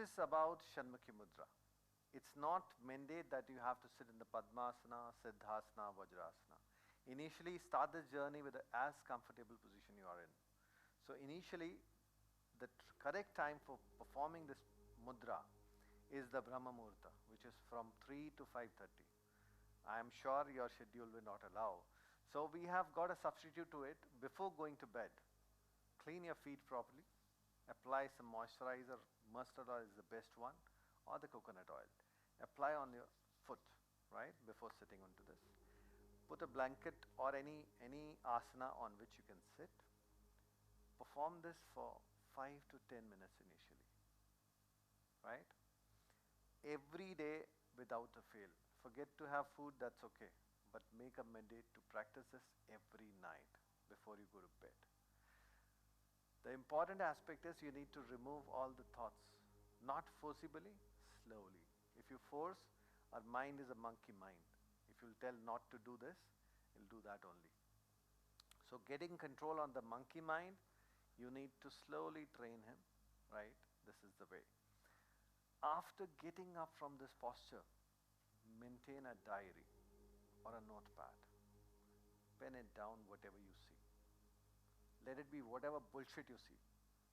is about Shanmukhi Mudra. It's not mandate that you have to sit in the Padmasana, Siddhasana, Vajrasana. Initially, start the journey with as comfortable position you are in. So initially, the correct time for performing this mudra is the Brahma Muhurta, which is from 3 to 5:30. I am sure your schedule will not allow. So we have got a substitute to it. Before going to bed, clean your feet properly, apply some moisturizer, mustard oil is the best one, or the coconut oil. Apply on your foot, right, before sitting onto this. Put a blanket or any asana on which you can sit. Perform this for 5 to 10 minutes initially, right? Every day without a fail. Forget to have food, that's okay. But make a mandate to practice this every night before you go to bed. The important aspect is you need to remove all the thoughts. Not forcibly, slowly. If you force, our mind is a monkey mind. If you tell not to do this, it'll do that only. So getting control on the monkey mind, you need to slowly train him, right? This is the way. After getting up from this posture, maintain a diary or a notepad. Pen it down, whatever you see. Let it be whatever bullshit you see.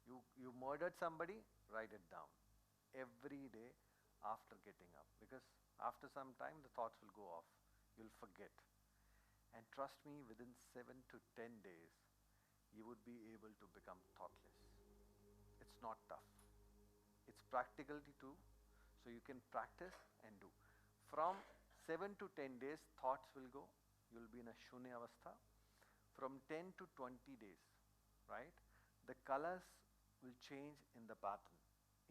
You murdered somebody, write it down. Every day after getting up. Because after some time, the thoughts will go off. You'll forget. And trust me, within 7 to 10 days, you would be able to become thoughtless. It's not tough. It's practicality too. So you can practice and do. From 7 to 10 days, thoughts will go. You'll be in a shunya avastha. From 10 to 20 days, right? The colors will change in the pattern.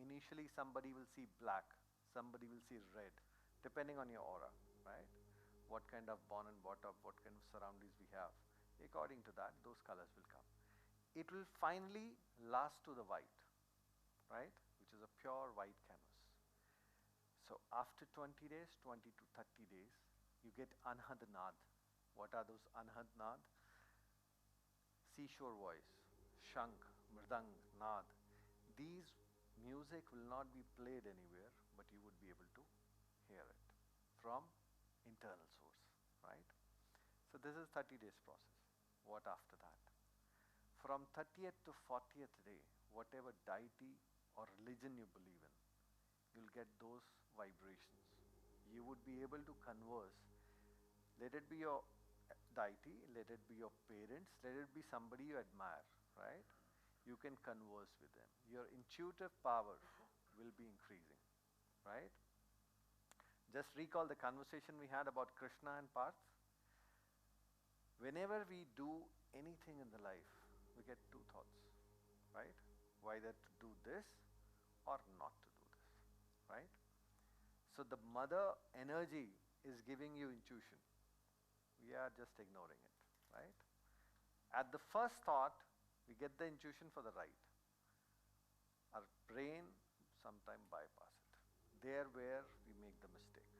Initially, somebody will see black. Somebody will see red. Depending on your aura, right? What kind of born and brought up, what kind of surroundings we have. According to that, those colors will come. It will finally last to the white, right? Which is a pure white canvas. So after 20 days, 20 to 30 days, you get anhad nad. What are those anhad nad? Seashore voice, shank, mridang, nad. These music will not be played anywhere, but you would be able to hear it from internal source, right? So this is 30 days process. What after that? From 30th to 40th day, whatever deity or religion you believe in, you'll get those vibrations. You would be able to converse. Let it be your deity, let it be your parents, let it be somebody you admire, right? You can converse with them. Your intuitive power will be increasing, right? Just recall the conversation we had about Krishna and Parth. Whenever we do anything in the life, we get two thoughts, right? Whether to do this or not to do this, right? So the mother energy is giving you intuition. We are just ignoring it, right? At the first thought, we get the intuition for the right. Our brain sometimes bypass it. There where we make the mistake.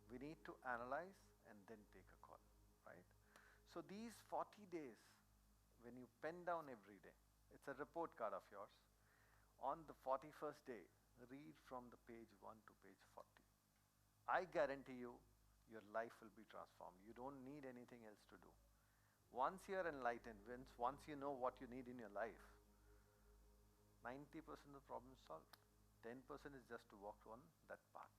We need to analyze and then take a call, right? So these 40 days, when you pen down every day, it's a report card of yours. On the 41st day, read from the page 1 to page 40. I guarantee you, your life will be transformed. You don't need anything else to do. Once you are enlightened, once you know what you need in your life, 90% of the problem is solved. 10% is just to walk on that path.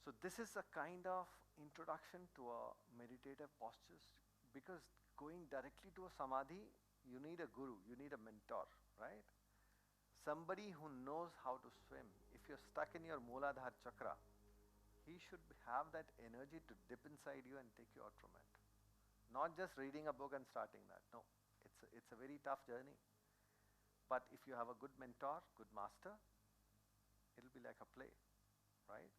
So this is a kind of introduction to a meditative postures, because going directly to a samadhi, you need a guru, you need a mentor, right? Somebody who knows how to swim. If you're stuck in your Mooladhara chakra, he should have that energy to dip inside you and take you out from it. Not just reading a book and starting that. No, it's a very tough journey. But if you have a good mentor, good master, it'll be like a play, right?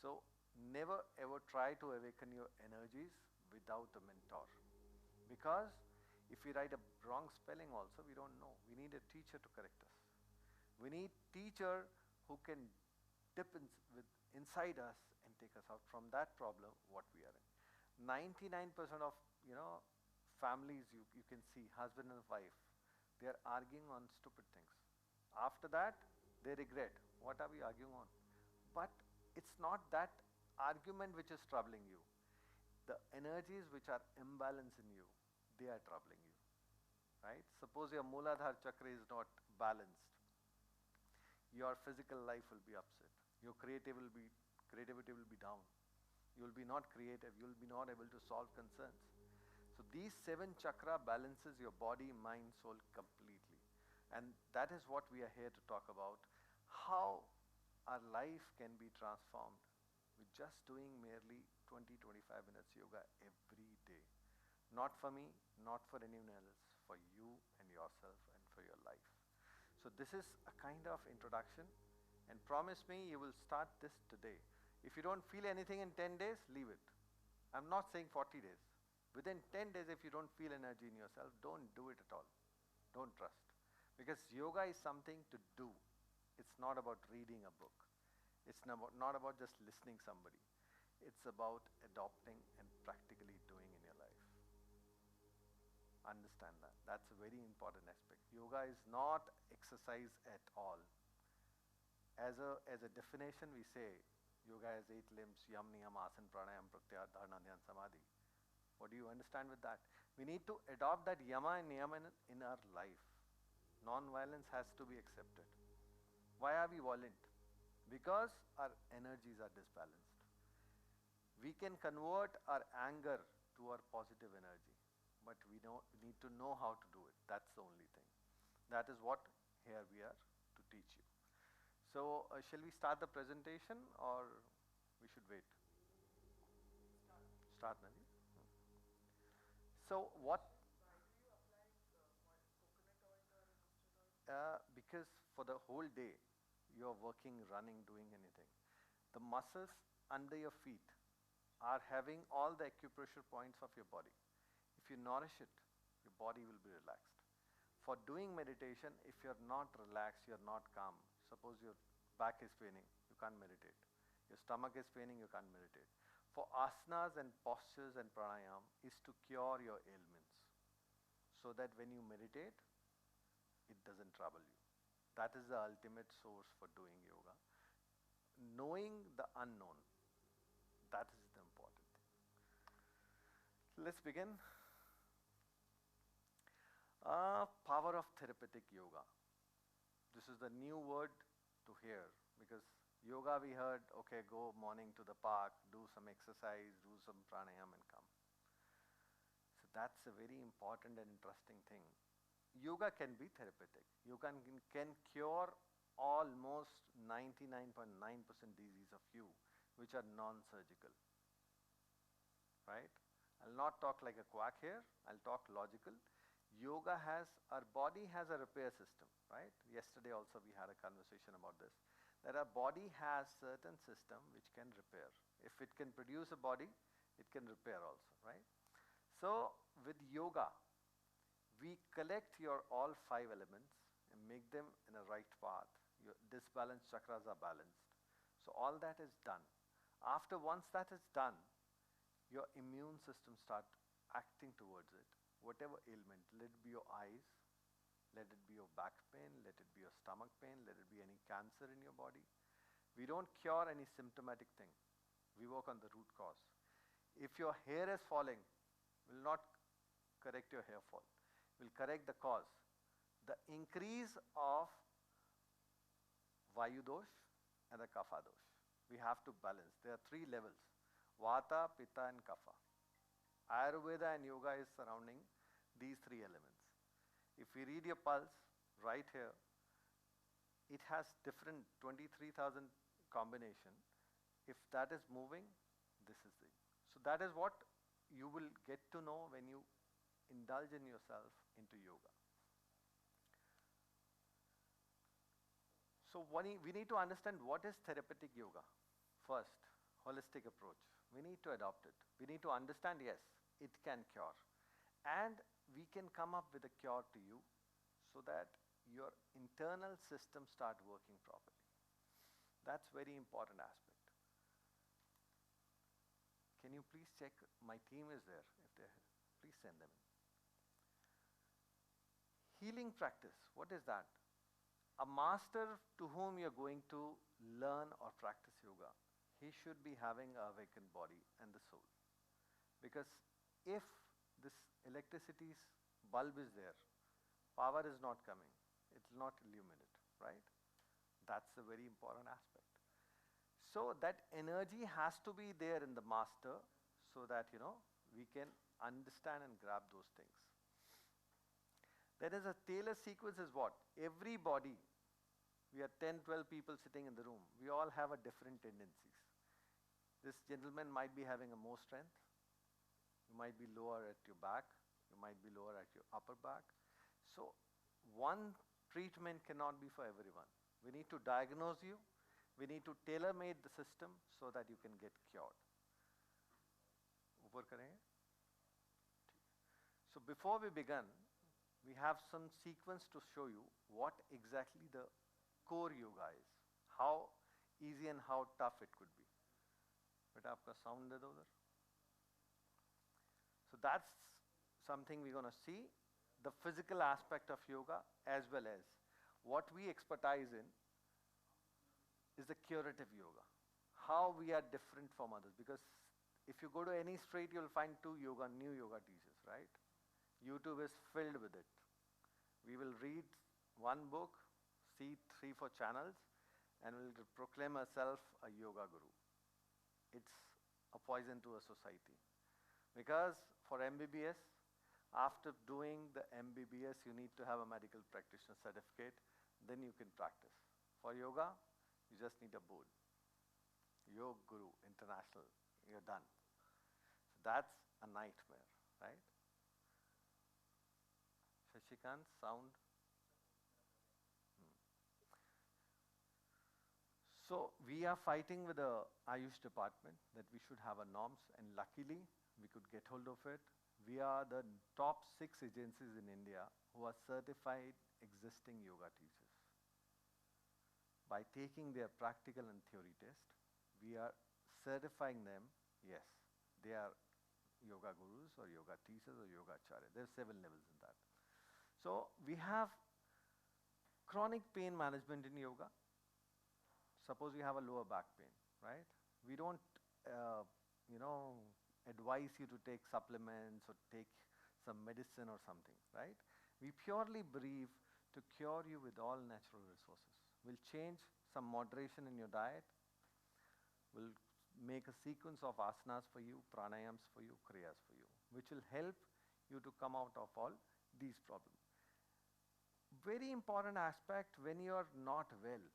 So never ever try to awaken your energies without a mentor. Because if we write a wrong spelling also, we don't know. We need a teacher to correct us. We need teacher who can dip inside us and take us out from that problem what we are in. 99% of families you can see, husband and wife, they are arguing on stupid things. After that, They regret. What are we arguing on? But it's not that argument which is troubling you. The energies which are imbalanced in you, they are troubling you. Right? Suppose your Mooladhara chakra is not balanced. Your physical life will be upset. Your creativity will be down. You will be not creative. You will be not able to solve concerns. So these 7 chakra balances your body, mind, soul completely. And that is what we are here to talk about. How our life can be transformed with just doing merely 20-25 minutes yoga every day. Not for me, not for anyone else, for you and yourself and for your life. So this is a kind of introduction, and promise me you will start this today. If you don't feel anything in 10 days, leave it. I'm not saying 40 days. Within 10 days, if you don't feel energy in yourself, don't do it at all. Don't trust. Because yoga is something to do. It's not about reading a book. It's not about just listening somebody. It's about adopting and practically doing in your life. Understand that. That's a very important aspect. Yoga is not exercise at all. As a definition, we say yoga has 8 limbs: yam, niyam, asana, pranayam, pratyahara, dharana, dhyan, samadhi. What do you understand with that? We need to adopt that yama and niyama in our life. Non-violence has to be accepted. Why are we violent? Because our energies are disbalanced. We can convert our anger to our positive energy, but we need to know how to do it. That's the only thing. That is what here we are to teach you. So, shall we start the presentation or we should wait? Start, Navi. So, what? Because for the whole day, you are working, running, doing anything. The muscles under your feet are having all the acupressure points of your body. If you nourish it, your body will be relaxed. For doing meditation, if you're not relaxed, you're not calm. Suppose your back is paining, you can't meditate. Your stomach is paining, you can't meditate. For asanas and postures and pranayam is to cure your ailments, so that when you meditate, it doesn't trouble you. That is the ultimate source for doing yoga. Knowing the unknown, that is the important thing. Let's begin. Power of therapeutic yoga. This is the new word to hear, because yoga we heard, okay, go morning to the park, do some exercise, do some pranayam and come. So that's a very important and interesting thing. Yoga can be therapeutic. You can cure almost 99.9% disease of you, which are non-surgical. Right? I'll not talk like a quack here. I'll talk logical. Yoga our body has a repair system, right? Yesterday also we had a conversation about this. That our body has certain system which can repair. If it can produce a body, it can repair also, right? So with yoga, we collect your all 5 elements and make them in a right path. Your disbalanced chakras are balanced. So all that is done. After once that is done, your immune system start acting towards it. Whatever ailment, let it be your eyes, let it be your back pain, let it be your stomach pain, let it be any cancer in your body. We don't cure any symptomatic thing. We work on the root cause. If your hair is falling, will not correct your hair fall. Will correct the cause. The increase of Vayu dosh and the Kapha dosh. We have to balance. There are 3 levels: Vata, Pitta and Kapha. Ayurveda and yoga is surrounding these 3 elements. If we read your pulse right here, it has different 23,000 combination. If that is moving, this is it. So that is what you will get to know when you indulge in yourself into yoga. So we need to understand what is therapeutic yoga. First, holistic approach. We need to adopt it. We need to understand, yes, it can cure. And we can come up with a cure to you so that your internal system start working properly. That's very important aspect. Can you please check? My team is there. If they're here, please send them in. Healing practice. What is that? A master to whom you're going to learn or practice yoga, he should be having a awakened body and the soul. Because if this electricity's bulb is there, power is not coming, it will not illuminate, right? That's a very important aspect. So that energy has to be there in the master so that, we can understand and grab those things. There is a Taylor sequence is what? Every body, we are 10, 12 people sitting in the room. We all have a different tendencies. This gentleman might be having a more strength. You might be lower at your back. You might be lower at your upper back. So one treatment cannot be for everyone. We need to diagnose you. We need to tailor-made the system so that you can get cured. So before we begin, we have some sequence to show you what exactly the core yoga is. How easy and how tough it could be. Beta, aapka sound de do udhar. So that's something we're going to see. The physical aspect of yoga as well as what we expertise in is the curative yoga. How we are different from others. Because if you go to any street, you'll find new yoga teachers, right? YouTube is filled with it. We will read one book, see 3-4 channels, and we'll proclaim ourselves a yoga guru. It's a poison to a society. Because for MBBS, after doing the MBBS, you need to have a medical practitioner certificate, then you can practice. For yoga, you just need a board. Yoga Guru International, you're done. So that's a nightmare, right? Shashikant, sound. So we are fighting with the Ayush department that we should have a norms, and luckily we could get hold of it. We are the top 6 agencies in India who are certified existing yoga teachers. By taking their practical and theory test, we are certifying them, yes, they are yoga gurus or yoga teachers or yoga acharya. There are 7 levels in that. So we have chronic pain management in yoga. Suppose you have a lower back pain, right? We don't, advise you to take supplements or take some medicine or something, right? We purely believe to cure you with all natural resources. We'll change some moderation in your diet. We'll make a sequence of asanas for you, pranayams for you, kriyas for you, which will help you to come out of all these problems. Very important aspect when you are not well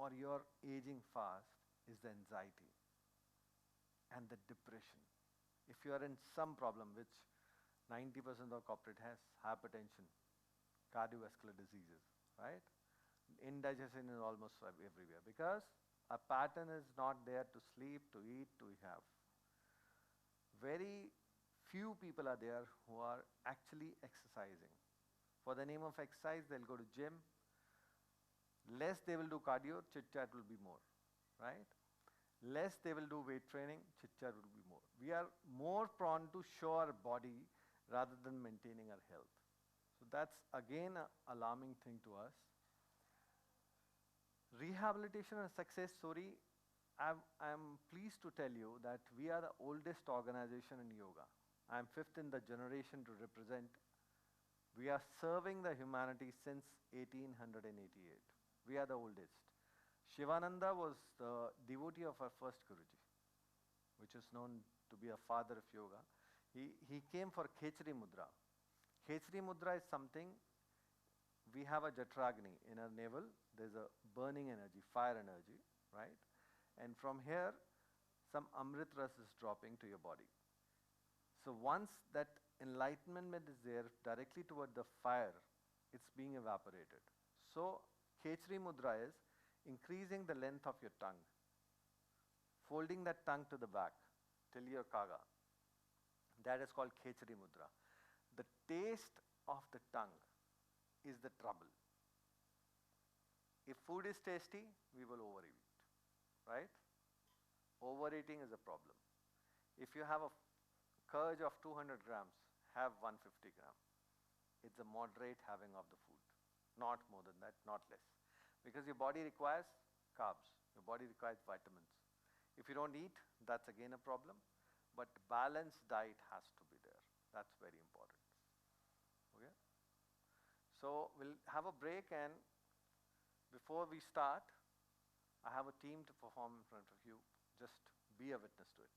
or you're aging fast is the anxiety and the depression. If you are in some problem, which 90% of corporate has, hypertension, cardiovascular diseases, right? Indigestion is almost everywhere because a pattern is not there to sleep, to eat, to have. Very few people are there who are actually exercising. For the name of exercise, they'll go to gym. Less they will do cardio, chit-chat will be more, right? Less they will do weight training, chit-chat will be more. We are more prone to show our body rather than maintaining our health. So that's again an alarming thing to us. Rehabilitation and success story, I'm pleased to tell you that we are the oldest organization in yoga. I'm 5th in the generation to represent. We are serving the humanity since 1888. We are the oldest. Shivananda was the devotee of our first Guruji, which is known to be a father of yoga. He came for Khechri Mudra. Khechri Mudra is something, we have a Jatragni in our navel, there's a burning energy, fire energy, right? And from here, some Amrit Ras is dropping to your body. So once that enlightenment is there directly toward the fire, it's being evaporated. So Khechri Mudra is increasing the length of your tongue, folding that tongue to the back till your kaga. That is called Khechri Mudra. The taste of the tongue is the trouble. If food is tasty, we will overeat, right? Overeating is a problem. If you have a curd of 200 grams, have 150 grams. It's a moderate having of the food. not more than that, not less. Because your body requires carbs, your body requires vitamins. If you don't eat, that's again a problem, but balanced diet has to be there. That's very important. Okay? So we'll have a break, and before we start, I have a team to perform in front of you. Just be a witness to it.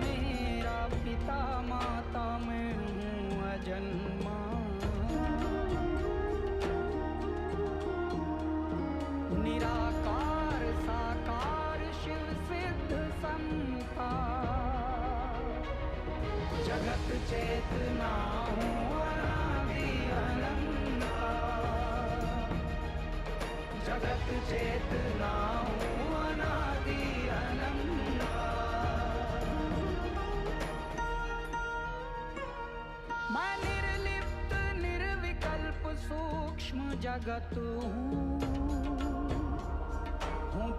मेरा पिता माता मैं हूँ अजन्मा। निराकार साकार शिव सिद्ध संता, जगत चेतना हूँ अनादि अनंता। जगत चेतना हूँ अनादि अनंता। मैं निर्लिप्त निर्विकल्प सूक्ष्म जगत हूँ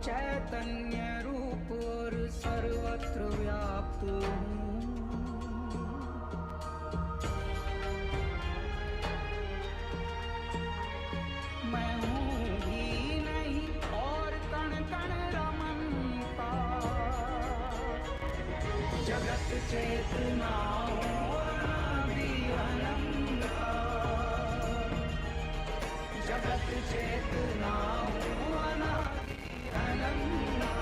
चैतन्य रूप और सर्वत्र व्याप्त हूँ। मैं हूँ भी नहीं और कण कण रमनता। जगत चेतना हूँ अनादि अनंता। जगत चेतना हूँ अनादि अनंता।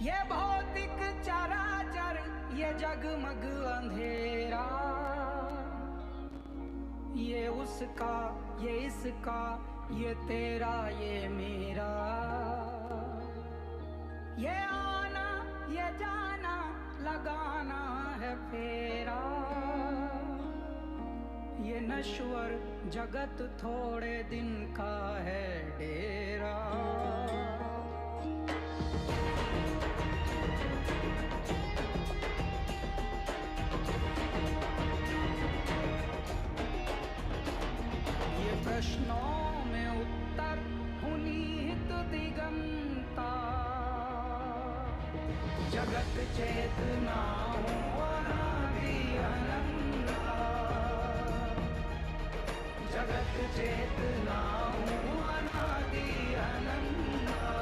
ये भौतिक चराचर ये जगमग अंधेरा, ये उसका ये इसका ये तेरा ये मेरा। ये आना ये जाना लगाना है फेरा। ये नश्वर जगत थोड़े दिन का है डेरा। प्रश्नों में उत्तर हुनीत दिगंता। जगत चेतना हूँ अनादि अनंता। जगत चेतना हूँ अनादि अनंता।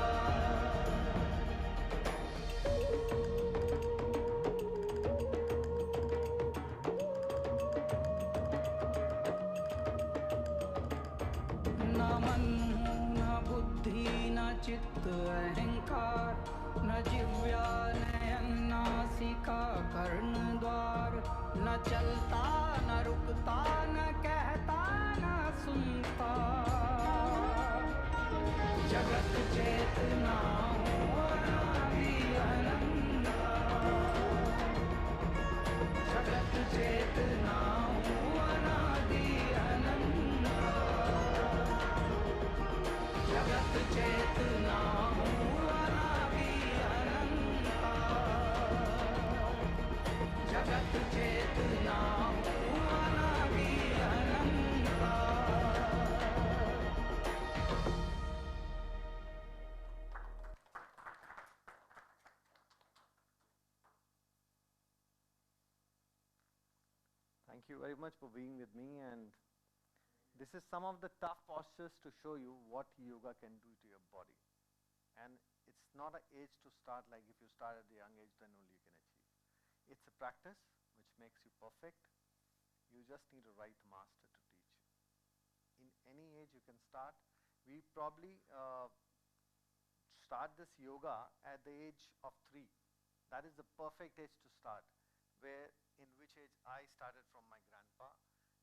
न मन हूँ न बुद्धि न चित्त अहंकार, न जिह्वा नयन नासिका कर्ण द्वार। न चलता न रुकता न कहता न सुनता। जगत चेतना हूँ अनादि अनंता। जगत चेतना हूँ अनादि अनंता। जगत चेतना हूँ अनादि अनंता। जगत चेतना हूँ अनादि अनंता। Thank you very much for being with me, and this is some of the tough postures to show you what yoga can do to your body. And it's not an age to start, like if you start at a young age then only you can achieve. It's a practice which makes you perfect. You just need a right master to teach you. In any age you can start. We probably start this yoga at the age of 3. That is the perfect age to start, where in which age I started from my grandpa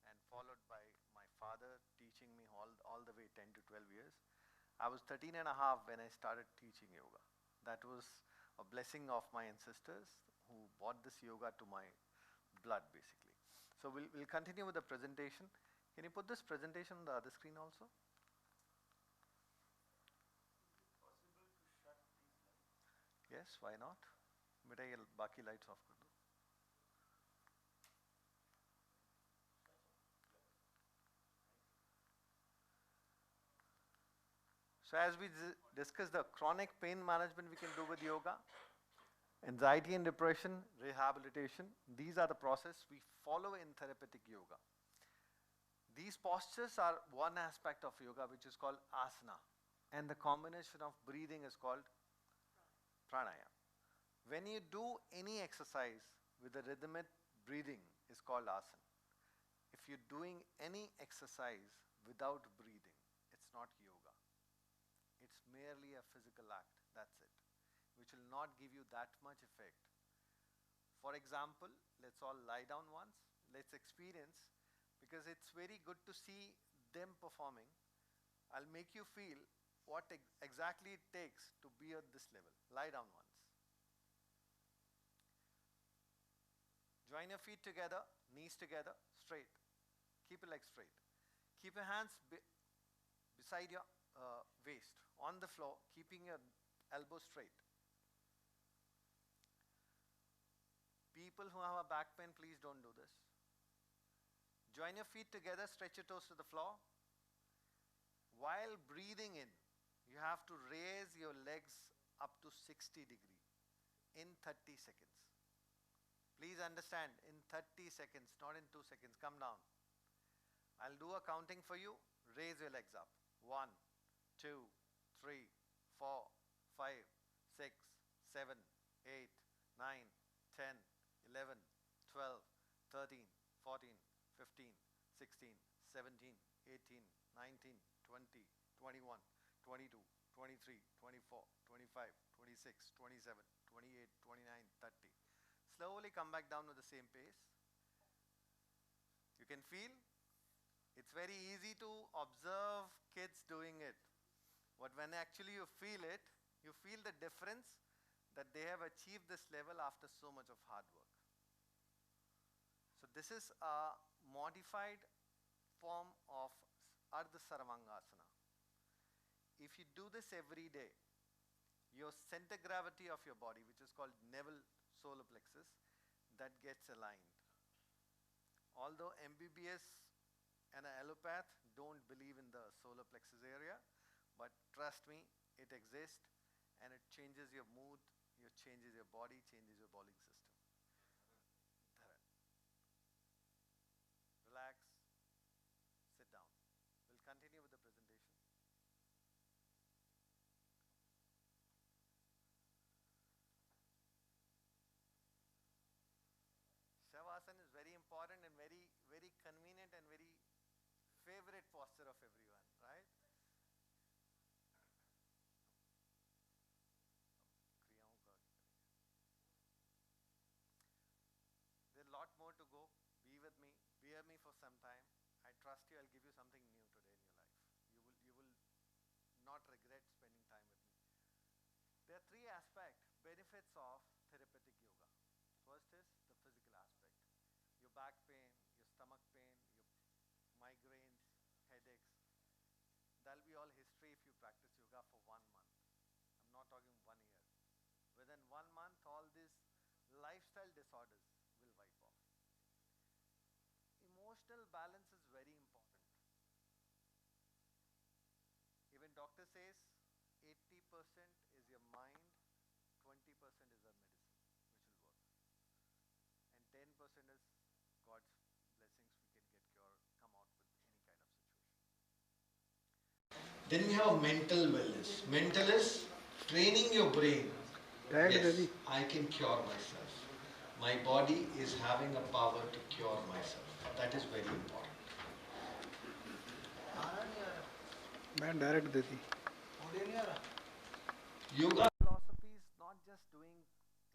and followed by my father teaching me all the way 10 to 12 years. I was 13 and a half when I started teaching yoga. That was a blessing of my ancestors who brought this yoga to my blood basically. So we'll continue with the presentation. Can you put this presentation on the other screen also? Yes, why not? बेटा ये बाकी lights off कर दो. So as we discussed, the chronic pain management we can do with yoga, anxiety and depression, rehabilitation, these are the process we follow in therapeutic yoga. These postures are one aspect of yoga which is called asana, and the combination of breathing is called pranayama. When you do any exercise with the rhythmic breathing is called asana. If you're doing any exercise without breathing, it's not yoga. It's merely a physical act, that's it. which will not give you that much effect. For example, let's all lie down once. Let's experience, because it's very good to see them performing. I'll make you feel what exactly it takes to be at this level. Lie down once. Join your feet together, knees together, straight. Keep your legs straight. Keep your hands beside your waist, on the floor, keeping your elbows straight. People who have a back pain, please don't do this. Join your feet together, stretch your toes to the floor. While breathing you have to raise your legs up to 60 degrees in 30 seconds. Please understand, in 30 seconds, not in 2 seconds. Come down. I'll do a counting for you. Raise your legs up. 1, 2, 3, 4, 5, 6, 7, 8, 9, 10, 11, 12, 13, 14, 15, 16, 17, 18, 19, 20, 21, 22, 23, 24, 25, 26, 27, 28, 29, 30. Slowly come back down with the same pace. You can feel? It's very easy to observe kids doing it. But when actually you feel it, you feel the difference that they have achieved this level after so much of hard work. So this is a modified form of Ardha Sarvangasana. If you do this every day, your center gravity of your body, which is called navel solar plexus, that gets aligned. Although MBBS and an allopath don't believe in the solar plexus area, but trust me, it exists and it changes your mood, it changes your body, changes your bowling system. Relax, sit down. We'll continue with the presentation. Shavasana is very important and very convenient and very favorite posture of everyone, right? There's a lot more to go. Be with me. Bear me for some time. I trust you. I'll give you something new today in your life. You will not regret spending time with me. There are three benefits of therapeutic yoga. First is the physical aspect. Your back pain, your stomach pain, your migraines, headaches. That'll be all history if you practice yoga for 1 month. I'm not talking 1 year. Within 1 month, all these lifestyle disorders will wipe off. Emotional balance is very important. Even doctor says 80% is your mind, 20% is our medicine, which will work. And 10% is God's blessings, we can get cure, come out with any kind of situation. Then we have mental wellness. Mental is training your brain. Yes, I can cure myself. My body is having a power to cure myself. That is very important. Yoga philosophy is not just doing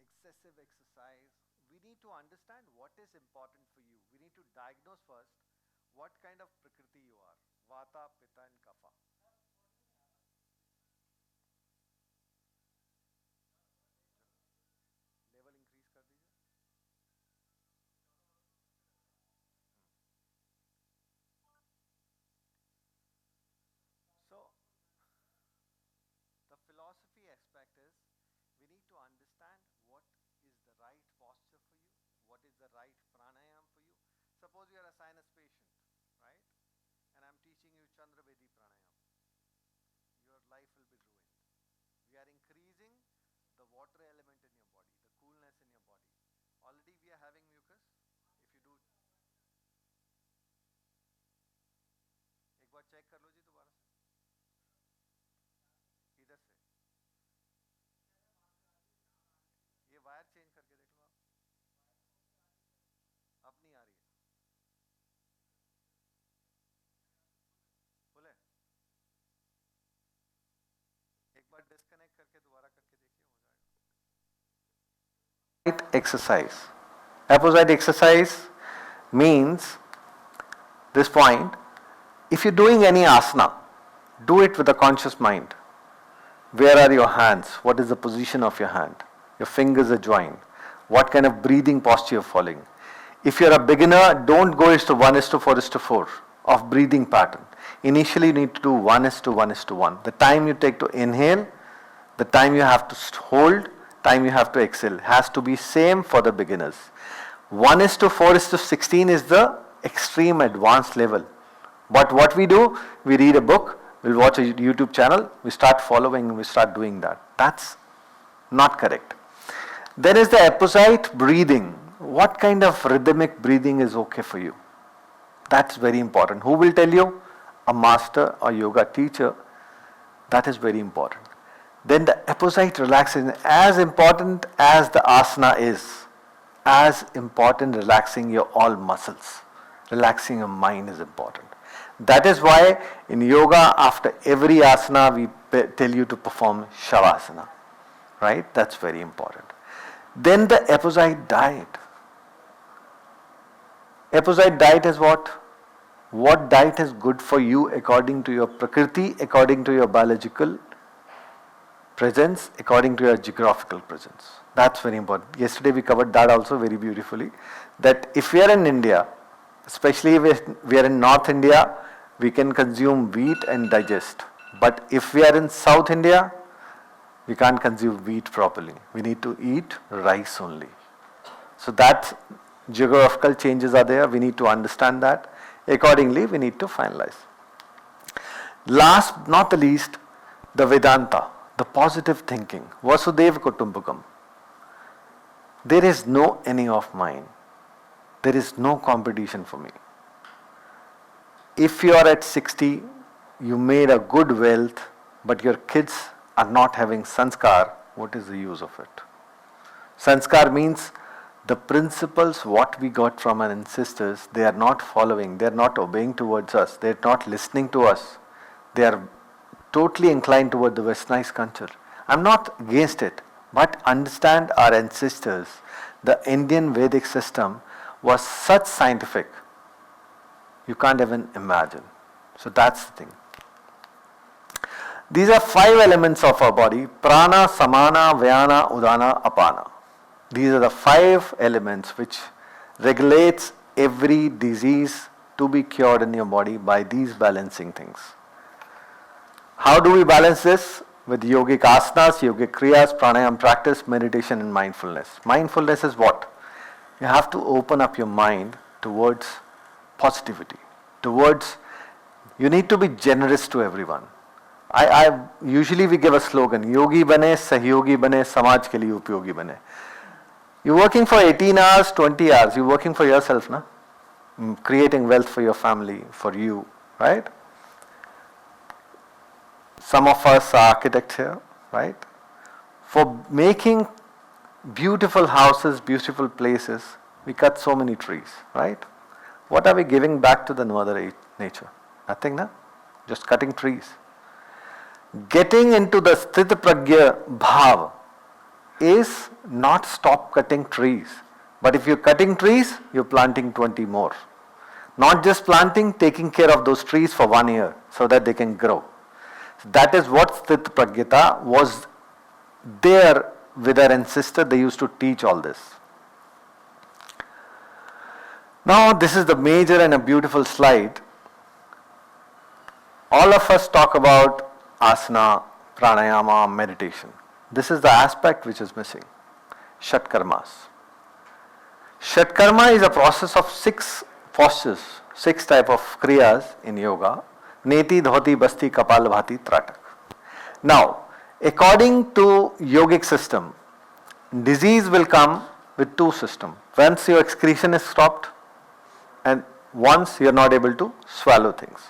excessive exercise. We need to understand what is important for you. We need to diagnose first what kind of prakriti you are. Vata, Pitta and Kapha. Level increase कर दीजिए. So, the philosophy aspect is we need to understand what is the right posture for you, what is the right pranayam for you. Suppose you are a sinus patient, right? And I'm teaching you Chandra Vedi pranayam. Your life will be ruined. We are increasing the water element in your body, the coolness in your body. Already we are having mucus. If you do, एक बार check कर लो जी दोबारा से. इधर से ये wire change करके देख लो आप. अब नहीं आ रही है. फुल है. एक बार डिस्कनेक्ट करके दोबारा करके देखिए, हो जाएगा. exercise. Apposite exercise means this point. If you're doing any asana, do it with a conscious mind. Where are your hands? What is the position of your hand? Your fingers are joined. What kind of breathing posture you're following? If you're a beginner, don't go to 1:4:4 of breathing pattern. Initially, you need to do 1:1:1. The time you take to inhale, the time you have to hold, time you have to exhale has to be same for the beginners. 1:4:16 is the extreme advanced level. But what we do, we read a book, we'll watch a YouTube channel, we start following, we start doing that. That's not correct. Then is the apposite breathing. What kind of rhythmic breathing is okay for you? That's very important. Who will tell you? A master or yoga teacher. That is very important. Then the apposite relaxation, as important as the asana is, as important relaxing your all muscles. Relaxing your mind is important. That is why in yoga, after every asana, we tell you to perform shavasana. Right? That's very important. Then the apposite diet. Apposite diet is what? What diet is good for you according to your prakriti, according to your biological presence, according to your geographical presence. That's very important. Yesterday we covered that also very beautifully. That if we are in India, especially if we are in North India, we can consume wheat and digest. But if we are in South India, we can't consume wheat properly. We need to eat rice only. So that geographical changes are there. We need to understand that. Accordingly, we need to finalize. Last but not the least, the Vedanta, the positive thinking. Vasudeva Kutumbakam. There is no enemy of mine. There is no competition for me. If you are at 60, you made a good wealth, but your kids are not having sanskar, what is the use of it? Sanskar means the principles what we got from our ancestors, they are not following, they are not obeying towards us, they are not listening to us. They are totally inclined toward the westernized culture. I'm not against it, but understand our ancestors, the Indian Vedic system was such scientific, you can't even imagine. So that's the thing. These are 5 elements of our body: prana, samana, vyana, udana, apana. These are the 5 elements which regulates every disease to be cured in your body by these balancing things. How do we balance this? With yogic asanas, yogic kriyas, pranayam practice, meditation and mindfulness. Mindfulness is what? You have to open up your mind towards positivity, towards, you need to be generous to everyone. Usually we give a slogan, yogi bane, sahyogi bane, samaj ke liye upyogi bane. You're working for 18 hours, 20 hours, you're working for yourself, na? Creating wealth for your family, for you, right? Some of us are architects here, right? For making beautiful houses, beautiful places, we cut so many trees, right? What are we giving back to the mother nature? Nothing, na? Just cutting trees. Getting into the sthita pragya bhav is not stop cutting trees. But if you're cutting trees, you're planting 20 more. Not just planting, taking care of those trees for 1 year so that they can grow. That is what sthita pragyata was there with our ancestor. They used to teach all this. Now this is the major and a beautiful slide. All of us talk about asana, pranayama, meditation. This is the aspect which is missing. Shatkarmas. Shatkarma is a process of 6 postures, 6 type of kriyas in yoga. Neti, dhoti, basti, kapal, bhati, tratak. Now, according to yogic system, disease will come with 2 systems. Once your excretion is stopped and once you are not able to swallow things.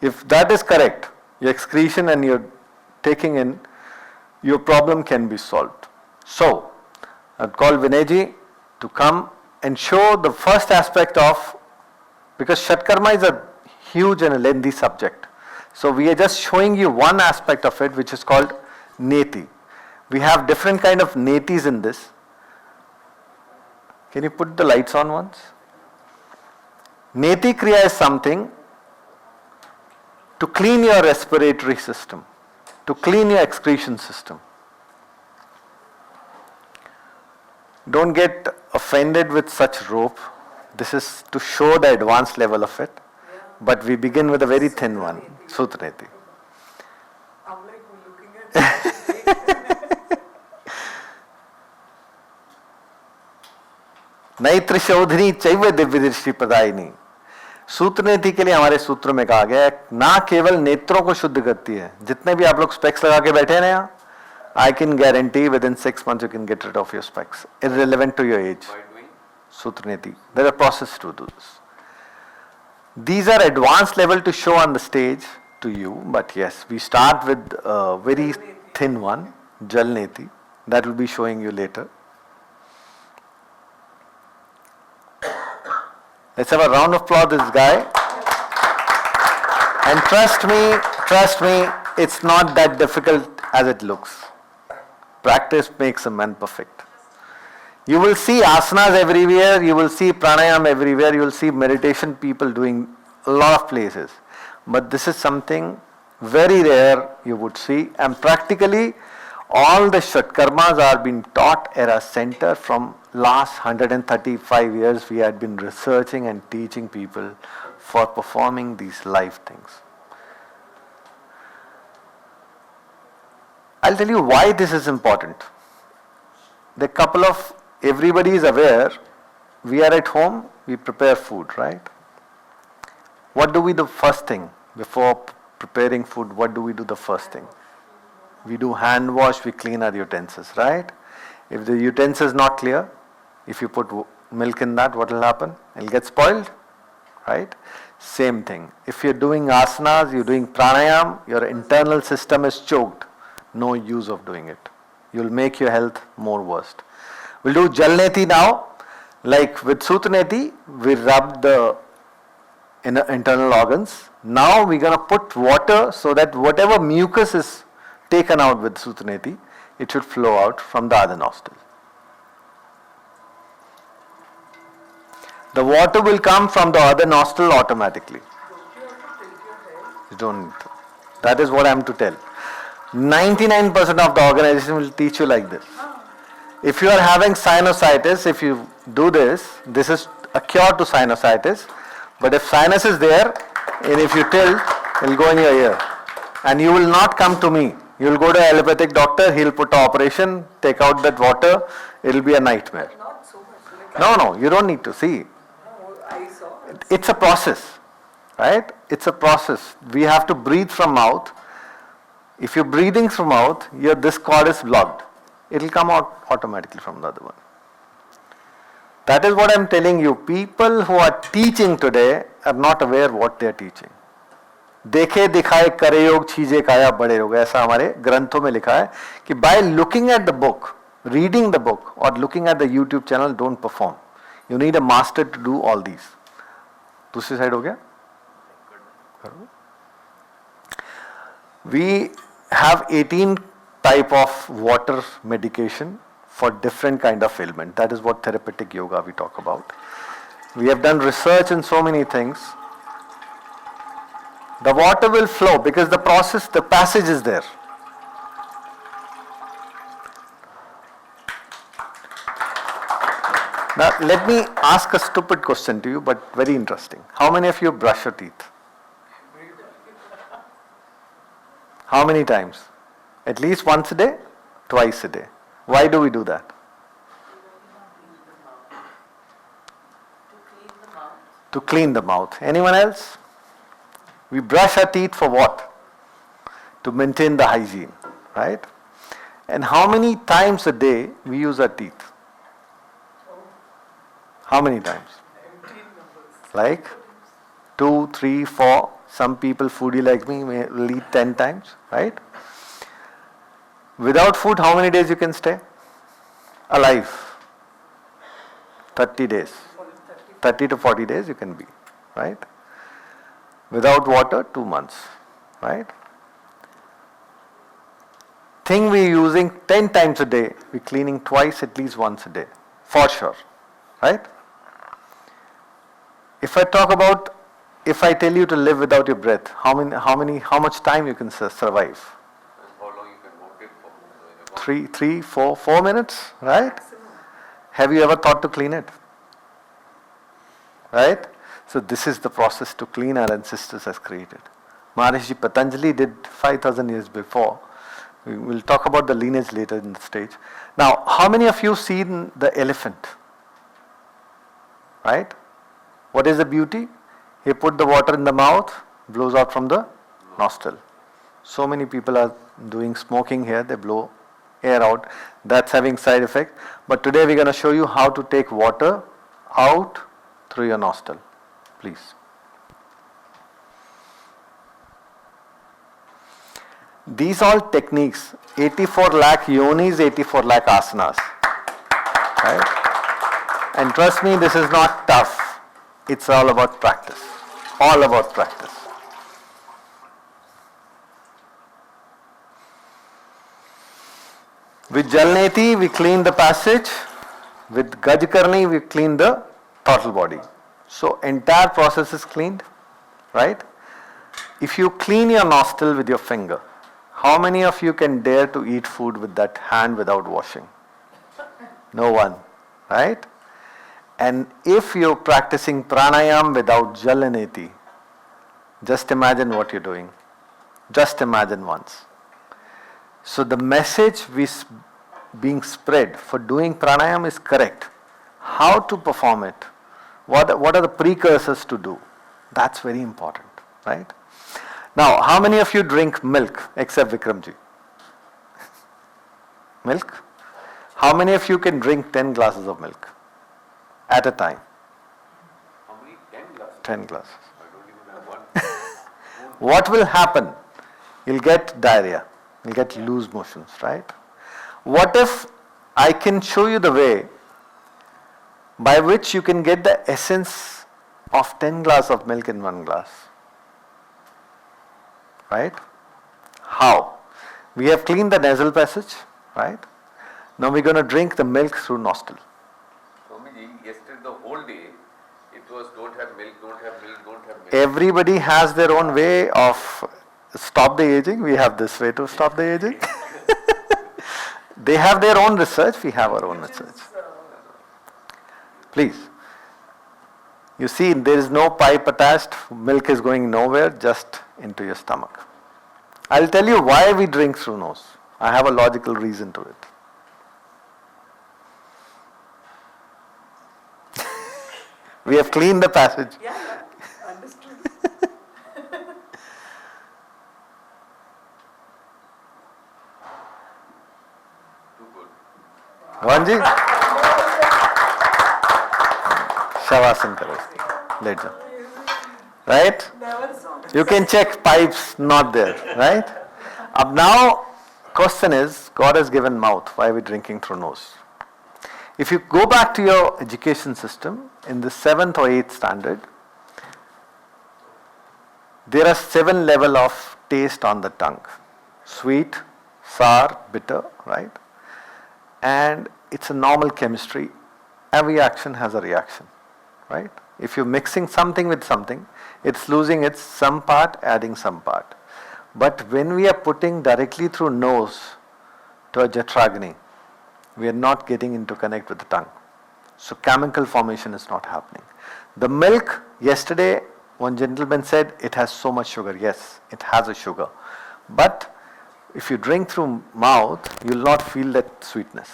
If that is correct, your excretion and you're taking in, your problem can be solved. So, I'd call Vinayji to come and show the first aspect of, because Shatkarma is a huge and a lengthy subject. So we are just showing you one aspect of it, which is called neti. We have different kind of netis in this. Can you put the lights on once? Neti Kriya is something to clean your respiratory system, to clean your excretion system. Don't get offended with such rope. This is to show the advanced level of it. But we begin with a very thin one, Sutraneti. I'm like looking at नैत्र शोधनी चैव दिव्य दृष्टि प्रदायिनी. सूत्रनेति के लिए हमारे सूत्र में कहा गया है, ना केवल नेत्रों को शुद्ध करती है. जितने भी आप लोग स्पेक्स लगा के बैठे हैं ना यहाँ, I can guarantee within 6 months you can get rid of your specs, irrelevant to your age. Sutraneti. There are processes to do this. These are advanced level to show on the stage to you, but yes, we start with a very thin one, Jalneti. That will be showing you later. Let's have a round of applause this guy. And trust me, it's not that difficult as it looks. Practice makes a man perfect. You will see asanas everywhere, you will see pranayam everywhere, you will see meditation people doing a lot of places. But this is something very rare you would see, and practically all the Shatkarmas are being taught at our center. From last 135 years we had been researching and teaching people for performing these life things. I'll tell you why this is important. The couple of, everybody is aware, we are at home, we prepare food, right? What do we do first thing? Before preparing food, what do we do the first thing? We do hand wash, we clean our utensils, right? If the utensil is not clear, if you put milk in that, what will happen? It will get spoiled, right? Same thing. If you're doing asanas, you're doing pranayam, your internal system is choked. No use of doing it. You'll make your health more worse. We'll do Jalneti now. Like with Sutraneti, we rub the internal organs. Now we're going to put water so that whatever mucus is taken out with Sutraneti, it should flow out from the other nostril. The water will come from the other nostril automatically. You don't need to. That is what I am to tell. 99% of the organization will teach you like this. If you are having sinusitis, if you do this, this is a cure to sinusitis. But if sinus is there, and if you tilt, it will go in your ear. And you will not come to me. You will go to an allopathic doctor, he will put an operation, take out that water, it will be a nightmare. not so much. No, you don't need to see. No, I saw it. It's a process, right? It's a process. We have to breathe from mouth. If you're breathing from mouth, this cord is blocked. It will come out automatically from the other one. That is what I'm telling you. People who are teaching today are not aware what they are teaching. देखे दिखाए करे योग चीजें काया बड़े योग, ऐसा हमारे ग्रंथों में लिखा है कि by looking at the book, reading the book or looking at the YouTube channel don't perform. You need a master to do all these. दूसरी साइड हो गया? We have 18 type of water medication for different kind of ailment. That is what therapeutic yoga we talk about. We have done research in so many things. The water will flow because the process, the passage is there. Now let me ask a stupid question to you, but very interesting. How many of you brush your teeth? How many times? At least once a day? Twice a day. Why do we do that? To clean the mouth. Anyone else? We brush our teeth for what? To maintain the hygiene, right? And how many times a day we use our teeth? How many times? Like 2, 3, 4. Some people, foodie like me, will eat 10 times, right? Without food, how many days you can stay alive? 30 days. 30 to 40 days you can be, right? Without water, 2 months, right? Thing we're using 10 times a day, we're cleaning twice, at least once a day, for sure. right? If I talk about, if I tell you to live without your breath, how much time you can survive? How long you can walk it for? 4 minutes, right? Have you ever thought to clean it? Right? So this is the process to clean our ancestors has created. Maharishi Patanjali did 5,000 years before. We will talk about the lineage later in the stage. Now, how many of you seen the elephant? Right? What is the beauty? He put the water in the mouth, blows out from the nostril. So many people are doing smoking here, they blow air out. That's having side effect. But today we're going to show you how to take water out through your nostril. Please. These all techniques, 84 lakh yonis, 84 lakh asanas. Right? And trust me, this is not tough. It's all about practice. All about practice. With Jalneti, we clean the passage. With Gajkarni, we clean the total body. So entire process is cleaned, right? If you clean your nostril with your finger, how many of you can dare to eat food with that hand without washing? No one, right? And if you're practicing pranayam without Jalneti, just imagine what you're doing. Just imagine once. So the message being spread for doing pranayam is correct. How to perform it? What are the precursors to do? That's very important, right? Now, how many of you drink milk except Vikramji? Milk? How many of you can drink 10 glasses of milk at a time? How many? 10 glasses? 10 glasses. I don't even have one. What will happen? You'll get diarrhea. You'll get loose motions, right? What if I can show you the way by which you can get the essence of 10 glasses of milk in 1 glass? Right? How? We have cleaned the nasal passage, right? Now we're going to drink the milk through nostril. Swamiji, yesterday the whole day, it was don't have milk, don't have milk, don't have milk. Everybody has their own way of stop the aging. We have this way to stop the aging. They have their own research, we have our own research. Please. You see, there is no pipe attached, milk is going nowhere, just into your stomach. I'll tell you why we drink through nose. I have a logical reason to it. We have cleaned the passage. Yeah, understood. Too good. Vanji? Shavasana karo. Let go. Right? Never saw this. You can check pipes not there, right? Now, question is, God has given mouth. Why are we drinking through nose? If you go back to your education system, in the 7th or 8th standard, there are 7 levels of taste on the tongue. Sweet, sour, bitter, right? And it's a normal chemistry. Every action has a reaction, right? If you're mixing something with something, it's losing its some part, adding some part. But when we are putting directly through nose to a jatragni, we are not getting into connect with the tongue. So chemical formation is not happening. The milk, yesterday one gentleman said it has so much sugar. Yes, it has a sugar. But if you drink through mouth, you will not feel that sweetness.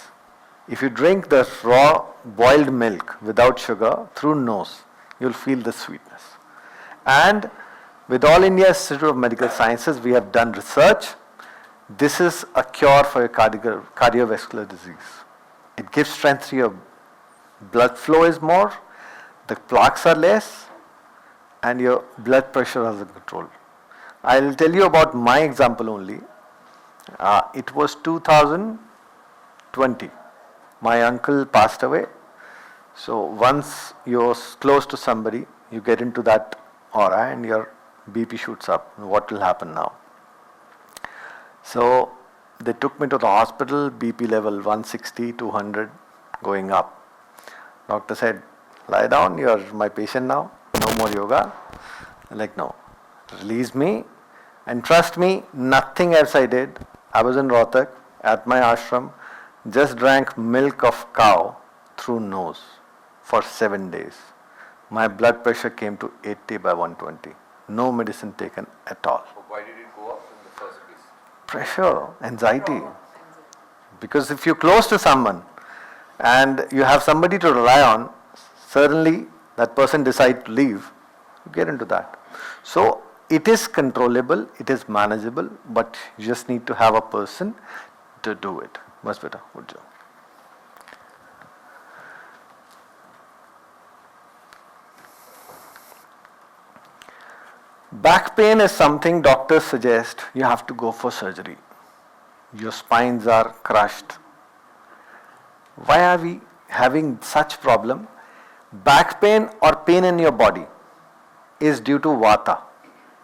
If you drink the raw boiled milk without sugar through nose, you will feel the sweetness. And with All India Institute of Medical Sciences, we have done research. This is a cure for your cardiovascular disease. It gives strength to your blood flow is more, the plaques are less, and your blood pressure is in control. I'll tell you about my example only. It was 2020. My uncle passed away. So once you're close to somebody, you get into that aura and your BP shoots up. What will happen now? So they took me to the hospital, BP level 160, 200 going up. Doctor said, lie down, you are my patient now, no more yoga. I'm like, no, release me, and trust me, nothing else I did. I was in Rohtak at my ashram, just drank milk of cow through nose for 7 days. My blood pressure came to 80 by 120. No medicine taken at all. Why did it go up in the first place? Pressure, anxiety. Because if you're close to someone and you have somebody to rely on, suddenly that person decides to leave, you get into that. So it is controllable, it is manageable, but you just need to have a person to do it. Much better. Good job. Back pain is something doctors suggest you have to go for surgery. Your spines are crushed. Why are we having such problem? Back pain or pain in your body is due to vata,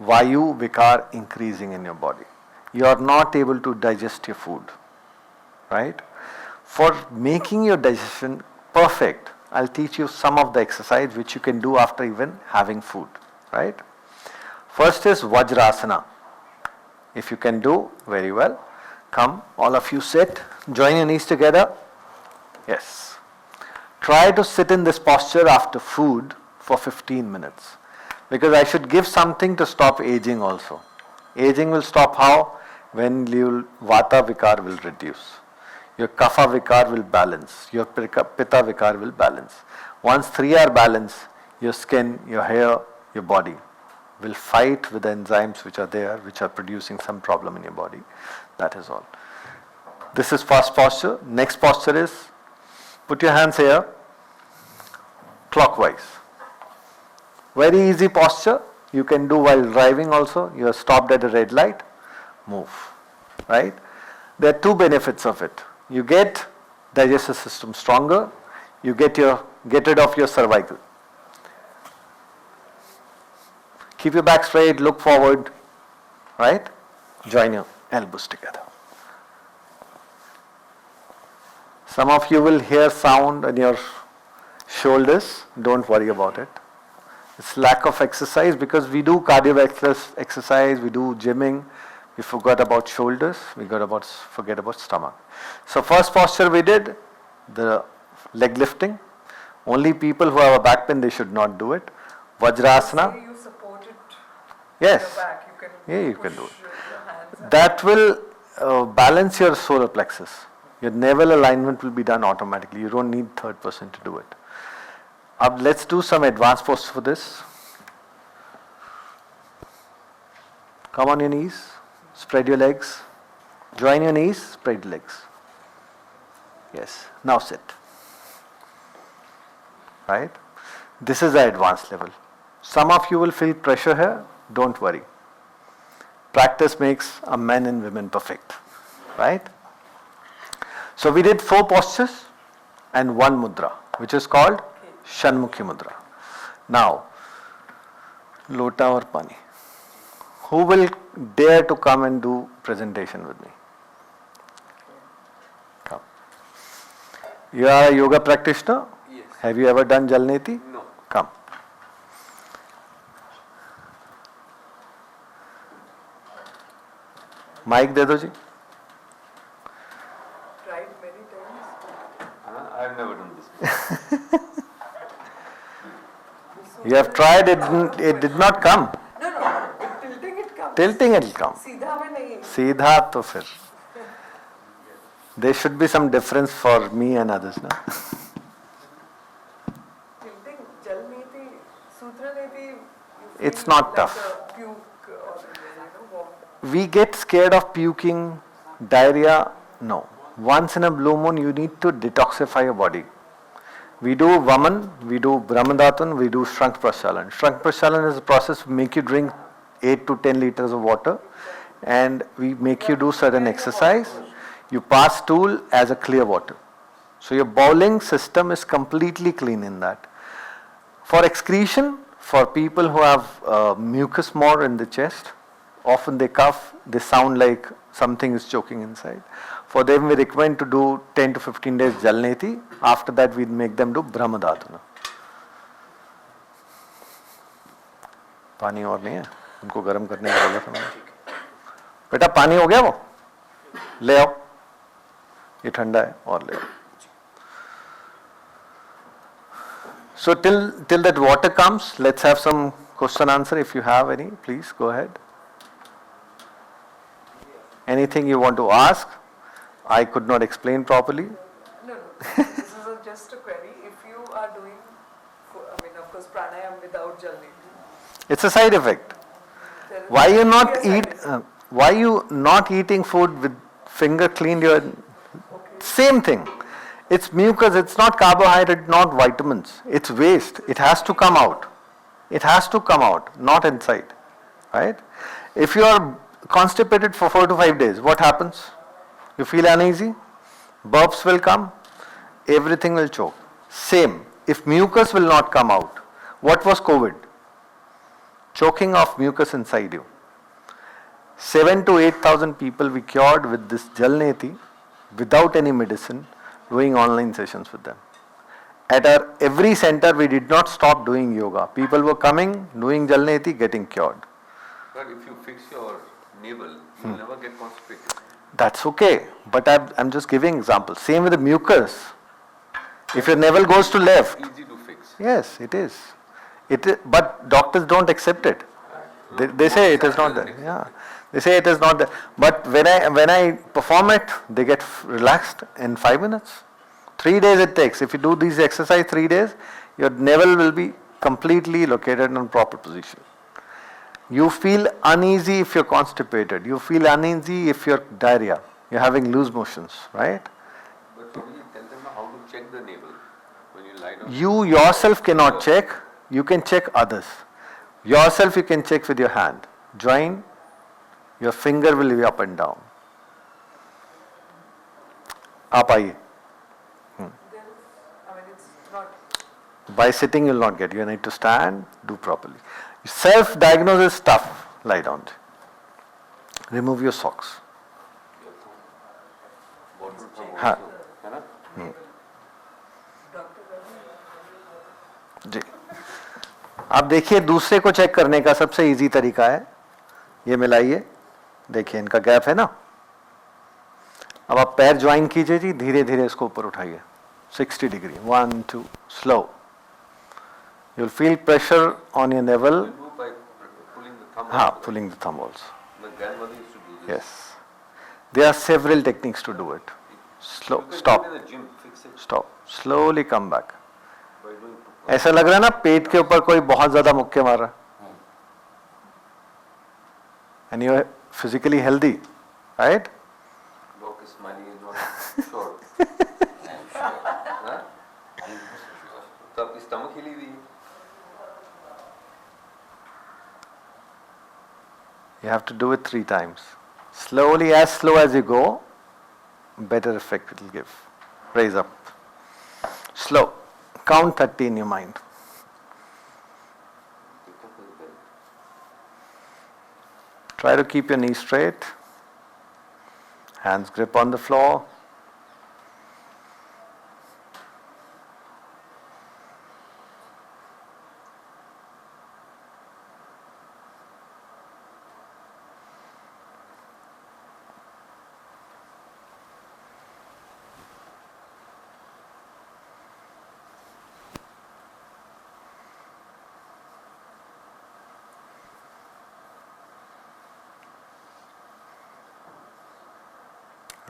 vayu vikar increasing in your body. You are not able to digest your food, right? For making your digestion perfect, I'll teach you some of the exercise which you can do after even having food, right? First is Vajrasana. If you can do, very well. Come, all of you sit, join your knees together. Yes. Try to sit in this posture after food for 15 minutes. Because I should give something to stop aging also. Aging will stop how? When your Vata Vikar will reduce. Your Kapha Vikar will balance. Your Pitta Vikar will balance. Once three are balanced, your skin, your hair, your body will fight with the enzymes which are there, which are producing some problem in your body. That is all. This is first posture. Next posture is, put your hands here, clockwise. Very easy posture. You can do while driving also. You are stopped at a red light, move. Right? There are two benefits of it. You get digestive system stronger. You get rid of your cervical. Keep your back straight, look forward, right? Join your elbows together. Some of you will hear sound in your shoulders. Don't worry about it. It's lack of exercise because we do cardiovascular exercise, we do gymming. We forgot about shoulders, forget about stomach. So first posture we did, the leg lifting. Only people who have a back pain, they should not do it. Vajrasana. You support it. Yes. Your back. You can Yeah, you can do it. your hands up. That will balance your solar plexus. Your navel alignment will be done automatically. You don't need third person to do it. Let's do some advanced postures for this. Come on your knees. Spread your legs. Join your knees. Spread your legs. Yes. Now sit. Right? This is the advanced level. Some of you will feel pressure here. Don't worry. Practice makes a man and women perfect. Right? So we did 4 postures and 1 mudra, which is called Shanmukhi Mudra. Now, lota or pani. Who will dare to come and do presentation with me? Come. You are a yoga practitioner? Yes. Have you ever done Jalneti? No. Come. Mic de do ji. Tried many times. I've never done this. You have tried it, it did not come. No, no. Tilting it comes. Tilting it will come. सीधा में नहीं. सीधा तो फिर. There should be some difference for me and others, na? Tilting, jal neti, sutra neti. It's not like tough. a puke or We get scared of puking, diarrhea. No. Once in a blue moon, you need to detoxify your body. We do Vaman, we do Brahmadatun, we do Shrank Prashalan. Shrank Prashalan is a process we make you drink 8 to 10 liters of water and we make you do certain exercise. You pass stool as a clear water. So your bowling system is completely clean in that. For excretion, for people who have mucus more in the chest, often they cough, they sound like something is choking inside. For them we recommend to do 10 to 15 days Jalneti. After that we make them do Brahmadhatuna. पानी और नहीं है, उनको गर्म करने का बोला था मैंने. बेटा पानी हो गया वो? ले आओ. ये ठंडा है और ले आओ. So till that water comes, let's have some question answer. If you have any, please go ahead. Anything you want to ask? I could not explain properly. No. This is just a query. If you are doing, of course, pranayam without jalneti. It's a side effect. Why you not eating food with finger cleaned? Same thing. It's mucus. It's not carbohydrate, not vitamins. It's waste. It has to come out. It has to come out, not inside, right? If you are constipated for 4 to 5 days, what happens? You feel uneasy, burps will come, everything will choke. Same, if mucus will not come out, what was COVID? Choking of mucus inside you. 7 to 8,000 people we cured with this Jalneti without any medicine, doing online sessions with them. At our every center we did not stop doing yoga. People were coming, doing Jalneti, getting cured. But if you fix your navel, you will never get constipated. That's okay, but I'm just giving example. Same with the mucus. If your navel goes to left, Easy to fix. yes, it is. But doctors don't accept it. They say it is not there. Yeah, they say it is not there. But when I perform it, they get relaxed in 5 minutes. 3 days it takes. If you do these exercise 3 days, your navel will be completely located in proper position. You feel uneasy if you're constipated. You feel uneasy if you're diarrhea. You're having loose motions, right? But Swamiji, tell them how to check the navel when you lie down. You yourself cannot check. You can check others. Yourself you can check with your hand. Join. Your finger will be up and down. आप आइए. It's not. By sitting you will not get. You need to stand, do properly. Self-diagnosis is tough. Lie down. Remove your socks. हाँ. जी. आप देखिए दूसरे को check करने का सबसे इजी तरीका है. ये मिलाइए. देखिए इनका गैप है ना. अब आप पैर ज्वाइन कीजिए जी. धीरे धीरे इसको ऊपर उठाइए. 60 degree. 1, 2. Slow. You will feel pressure on your navel. You do by pulling the thumb. Pulling the thumb also. My grandmother used to do this. Yes. There are several techniques to do it. Slow. You can Stop. do it in the gym, fix it Stop. Slowly come back. by doing ऐसा लग रहा है ना पेट के ऊपर कोई बहुत ज्यादा मुक्के मार रहा है. And you are physically healthy, right? Doc is smiling is not sure. हाँ? तो आपकी स्टमक हिली हुई है. You have to do it 3 times. Slowly, as slow as you go, better effect it will give. Raise up. Slow. Count 30 in your mind. Try to keep your knees straight. Hands grip on the floor.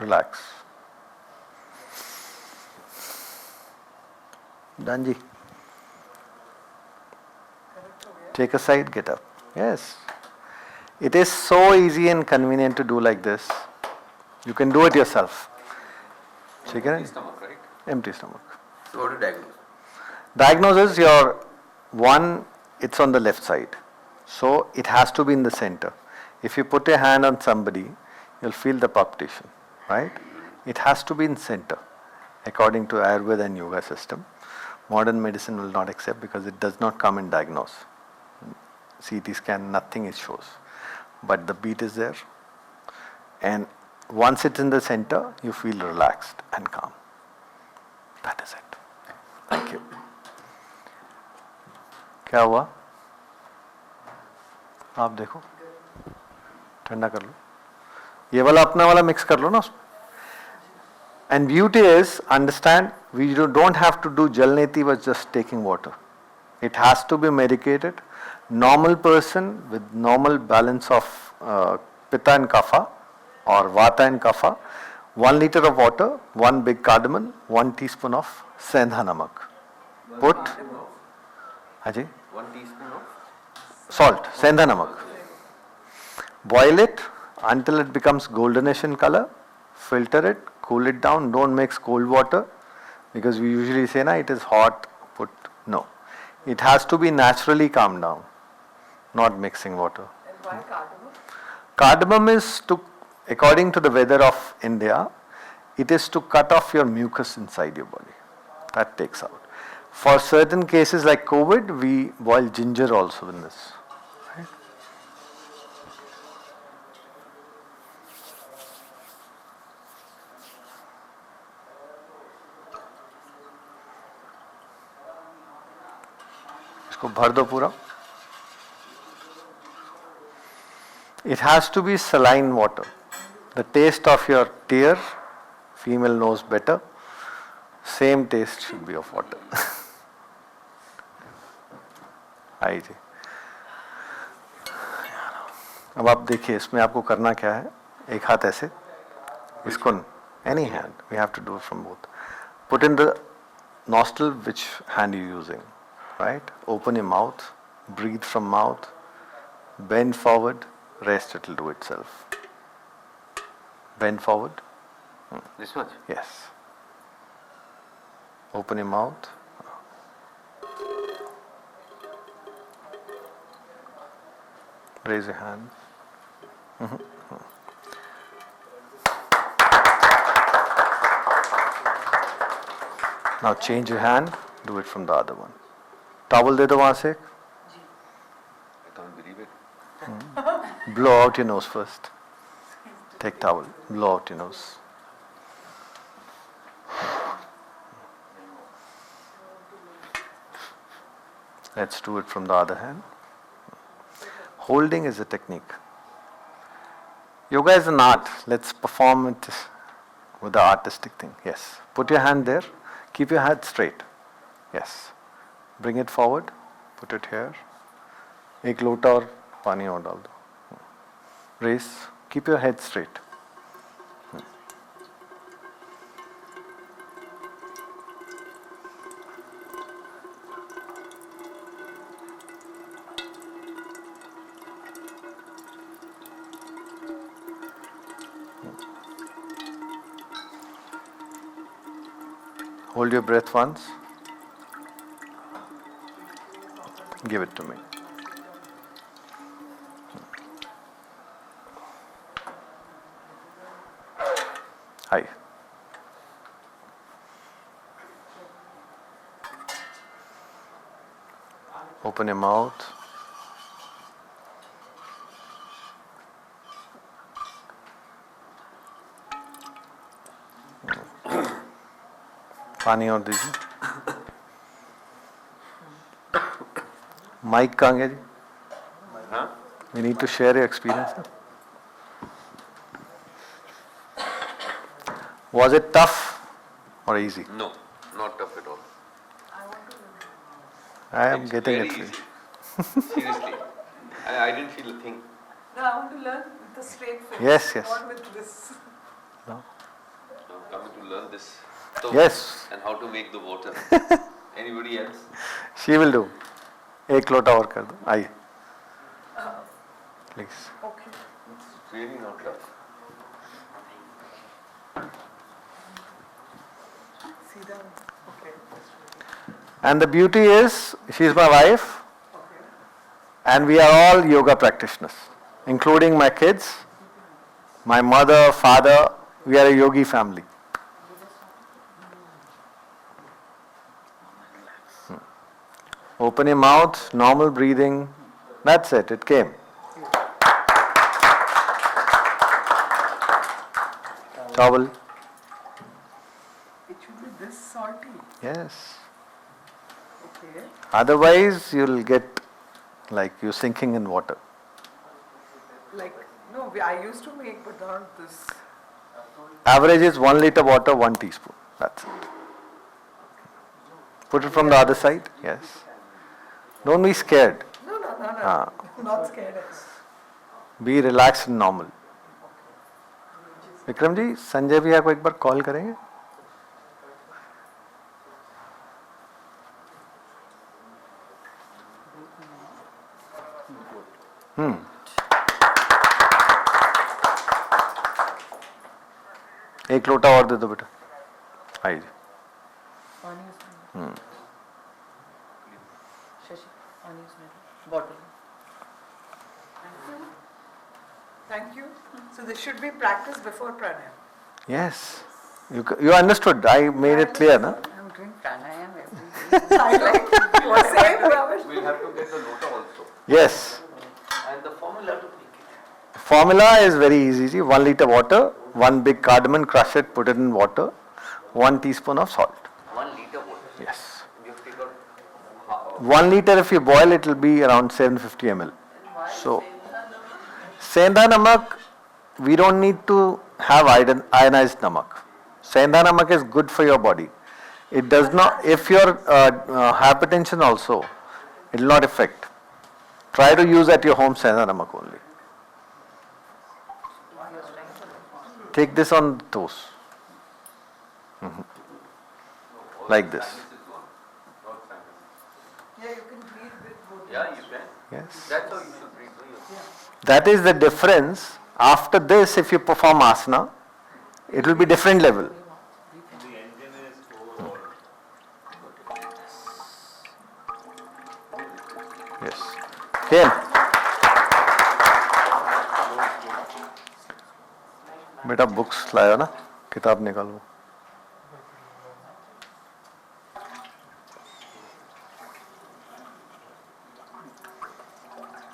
Relax. Done ji. Take a side, get up. Yes. It is so easy and convenient to do like this. You can do it yourself. Empty stomach, right? Empty stomach. So what to diagnose? Diagnosis, it's on the left side. So it has to be in the center. If you put a hand on somebody, you'll feel the palpitation, right? It has to be in center, according to Ayurveda and Yoga system. Modern medicine will not accept because it does not come and diagnose. CT scan, nothing it shows. But the beat is there. And once it's in the center, you feel relaxed and calm. That is it. Thank you. क्या हुआ? आप देखो, ठंडा कर लो. ये वाला अपना वाला मिक्स कर लो ना. And beauty is, understand, we don't have to do jal neti with just taking water. It has to be medicated. Normal person with normal balance of pitta and kapha or vata and kapha, 1 liter of water, 1 big cardamom, 1 teaspoon of sendha namak. Put, Ajay, 1 teaspoon of salt, sendha namak. Boil it until it becomes goldenish in color. Filter it, cool it down. Don't mix cold water because we usually say, "Na, it is hot." Put no. It has to be naturally calmed down, not mixing water. And why cardamom? Cardamom is to, according to the weather of India, it is to cut off your mucus inside your body. That takes out. For certain cases like COVID, we boil ginger also in this. Right? इसको भर दो पूरा. It has to be saline water. The taste of your tear, female knows better. Same taste should be of water. आई जी. अब आप देखिए इसमें आपको करना क्या है. एक हाथ ऐसे, इसको any hand. We have to do it from both. Put in the nostril, which hand you're using, right? Open your mouth, breathe from mouth, bend forward, rest, it will do itself. Bend forward. this much. Yes. Open your mouth. Raise your hand. Now change your hand. Do it from the other one. Towel दे दो वहाँ से. I can't believe it. Blow out your nose first. Take towel. Blow out your nose. Let's do it from the other hand. Holding is a technique. Yoga is an art. Let's perform it with the artistic thing. Yes. Put your hand there. Keep your head straight. Yes. Bring it forward. Put it here. एक लोटा और पानी और डाल दो. Raise. Keep your head straight. Hold your breath once. Give it to me. Hi. Open your mouth. पानी और दीजिए. माइक कहाँ गया जी? Huh? We need to share your experience. Was it tough or easy? No, not tough at all. I am It's getting very it. easy. Seriously. I didn't feel a thing. No, I want to learn with the straight face. Yes, yes. Not with this. No. I'm coming to learn this stuff Yes. and how to make the water. Anybody else? She will do. एक लोटा और कर दो. आइए. Please. Okay. It's really not tough. See them. Okay. And the beauty is, she is my wife, Okay. and we are all yoga practitioners, including my kids, my mother, father. We are a yogi family. Open your mouth, normal breathing. That's it, it came. Chawal. It should be this salty. Yes. Okay. Otherwise, you'll get like you sinking in water. Like, no, I used to make, but not this. Average is 1 liter water, 1 teaspoon. That's it. Put it from the other side. Yes. Don't be scared. No. Ah. Not scared. Be relaxed and normal. Vikram ji, Sanjay भैया को एक बार call करेंगे? एक लोटा और दे दो बेटा. आइए. Bottle. Thank you. So this should be practiced before pranayam. Yes. You understood. I made it clear, na? I'm doing pranayam every day. I like what same Ramesh. We'll have to get the lota also. Yes. And the formula to make it. Formula is very easy. See, 1 liter water, 1 big cardamom, crush it, put it in water, 1 teaspoon of salt. 1 liter water. Yes. You have to take out 1 liter, if you boil, it will be around 750 ml. So, sendha namak, we don't need to have ionized namak. Sendha namak is good for your body. It does not, if your hypertension also, it will not affect. Try to use at your home sendha namak only. Take this on the toes. Like this. Yeah, you can breathe with both. Yeah, you can. Yes. That's how you should breathe. That is the difference. After this, if you perform asana, it will be different level. Yes. Okay. बेटा books लाया ना, किताब निकालो.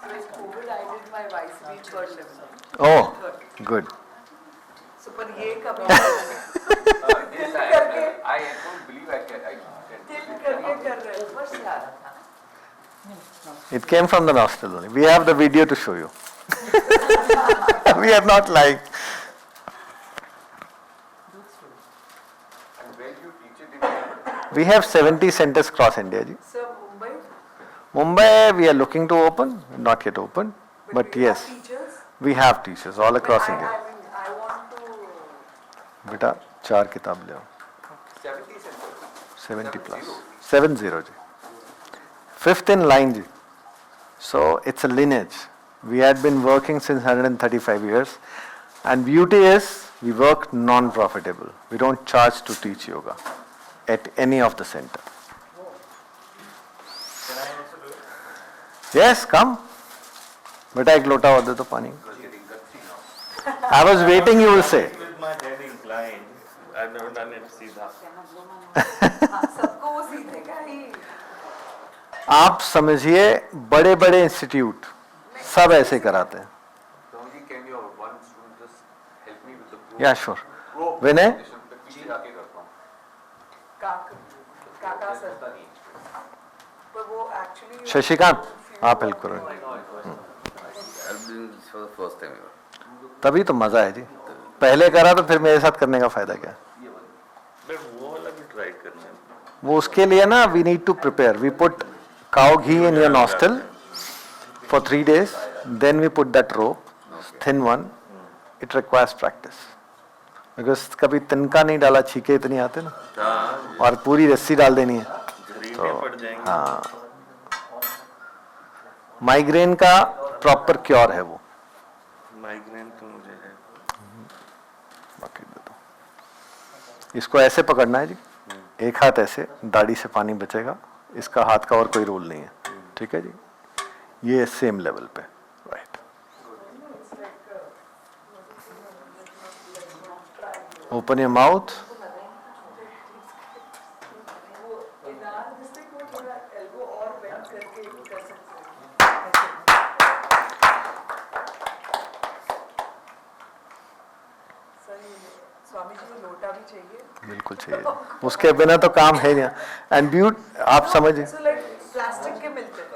So with COVID, I did my YCB third level. Oh, good. So पर ये कभी Yes, I don't believe I can. करके कर रहे हैं. ऊपर से आ रहा था. It came from the nostril only. We have the video to show you. We are not like. And where do you teach it? We have 70 centers across India. Ji. So Mumbai. Mumbai, we are looking to open, not yet open, but we yes, have teachers. we have teachers all across I India. mean, I want to. बेटा 4 किताब ले आओ. 70 centers. 70 plus. 70 ji. 5th in line ji. So it's a lineage. We had been working since 135 years, and beauty is we work non-profitable. We don't charge to teach yoga at any of the center. Yes, come. Beta ek lota और दे दो पानी. I was waiting, you will say. With my head inclined, I've never done it सीधा. सबको वो सीखेगा ही. आप समझिए बड़े बड़े इंस्टीट्यूट सब ऐसे कराते हैं. Swamiji, can your one student just help me with the pro? Yeah, sure. Pro Vinay? position पे पीछे जाके करता हूँ. काका सर. पर वो actually. शशिकांत, आप हेल्प करो. I'm doing this for the first time ever. तभी तो मजा है जी. पहले करा तो फिर मेरे साथ करने का फायदा क्या? But वो वाला भी try करना है. वो उसके लिए ना we need to prepare. We put cow ghee in your nostril for 3 days. Then we put that rope, thin one. It requires practice. Because कभी तिनका नहीं डाला छीके इतनी आते ना. हाँ, और पूरी रस्सी डाल देनी है. झरीटे पड़ जाएंगे. हाँ. माइग्रेन का प्रॉपर क्योर है वो. माइग्रेन तो मुझे है. बाकी दे दो. इसको ऐसे पकड़ना है जी. एक हाथ ऐसे, दाढ़ी से पानी बचेगा. इसका हाथ का और कोई रोल नहीं है. ठीक है जी. ये सेम लेवल पे. राइट. Open your mouth. बिल्कुल चाहिए, उसके बिना तो काम है नहीं. एंड आप समझिए, So like plastic के मिलते हैं.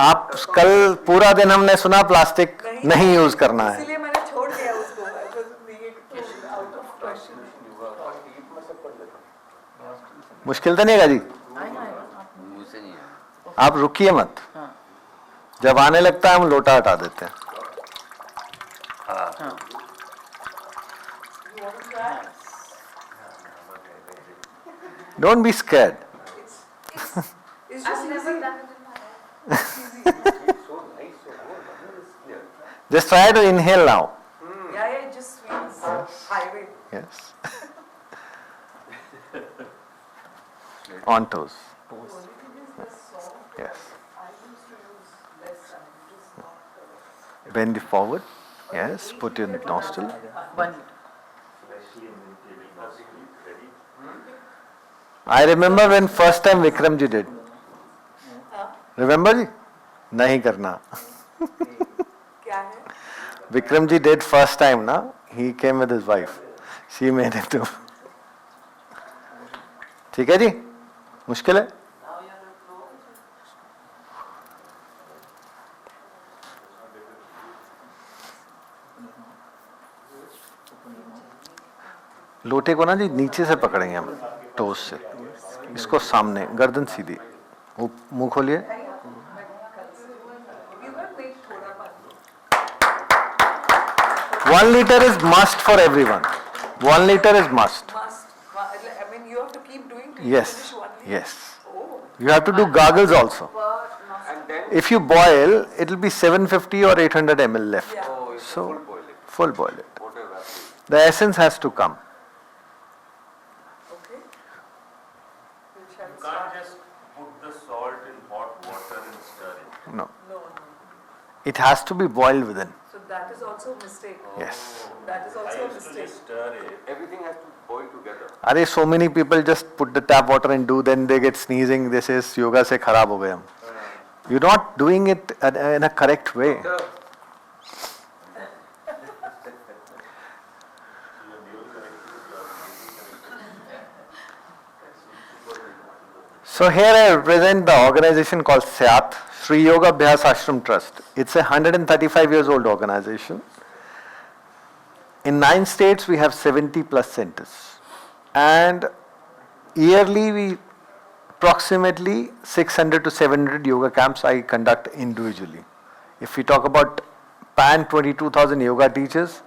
आप कल पूरा दिन हमने सुना प्लास्टिक नहीं यूज करना है. इसीलिए मैंने छोड़ दिया उसको. I was being out of question. मुश्किल तो नहीं है जी, मुझसे नहीं है. आप रुकिए मत. जब आने लगता है हम लोटा हटा देते हैं. Don't be scared. It's just easy. Just try to inhale now. Yeah, it just feels highway. Yes. On toes. Yes. Bend it forward. Yes. Put your nostril. I remember when first time Vikram ji did. Remember ji? नहीं करना. क्या है? Vikram ji did first time na. He came with his wife. She made him do. ठीक है जी? मुश्किल है? लोटे को ना जी नीचे से पकड़ेंगे हम, टोस से. इसको सामने, गर्दन सीधी. मुंह खोलिए. You can make थोड़ा पानी. 1 liter is must for everyone. 1 liter is must. Must. I mean, you have to keep doing till Yes. you finish 1 liter. Yes. Oh. You have to do gargles also. And then If you boil, it will be 750 or 800 ml left. Yeah. oh, it's So, full boil it. full boil it. Whatever. The essence has to come. Okay. We shall You start. can't just put the salt in hot water and stir it. No. No. It has to be boiled within. So that is also a mistake. Yes. That is I also a used to mistake. just stir it. Everything has to boil together. अरे so many people just put the tap water and do, then they get sneezing. This is yoga से खराब हो गए हम. You're not doing it in a correct way. So here I represent the organization called SYAT, Sri Yoga Abhyas Ashram Trust. It's a 135 years old organization. In 9 states we have 70 plus centers. And yearly we approximately 600 to 700 yoga camps I conduct individually. If we talk about pan 22,000 yoga teachers,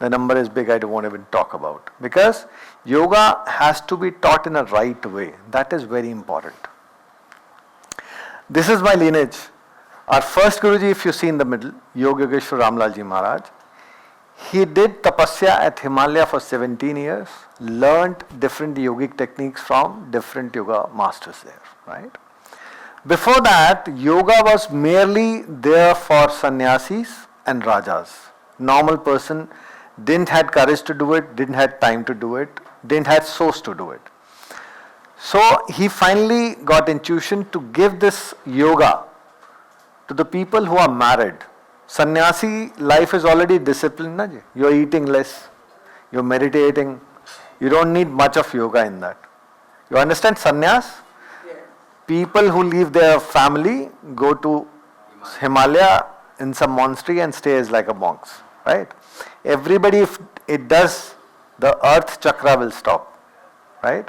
the number is big, I don't want to even talk about. Because yoga has to be taught in a right way. That is very important. This is my lineage. Our first Guruji, if you see in the middle, Yoga Yogeshwar Ramlalji Maharaj, he did tapasya at Himalaya for 17 years, learned different yogic techniques from different yoga masters there, right? Before that, yoga was merely there for sannyasis and rajas. Normal person didn't have courage to do it, didn't have time to do it, didn't have source to do it. So he finally got intuition to give this yoga to the people who are married. Sannyasi life is already disciplined, na ji? You're eating less, you're meditating, you don't need much of yoga in that. You understand sannyas? Yeah. People who leave their family go to Himalaya in some monastery and stay as like a monks, right? Everybody, if it does, the earth chakra will stop, right?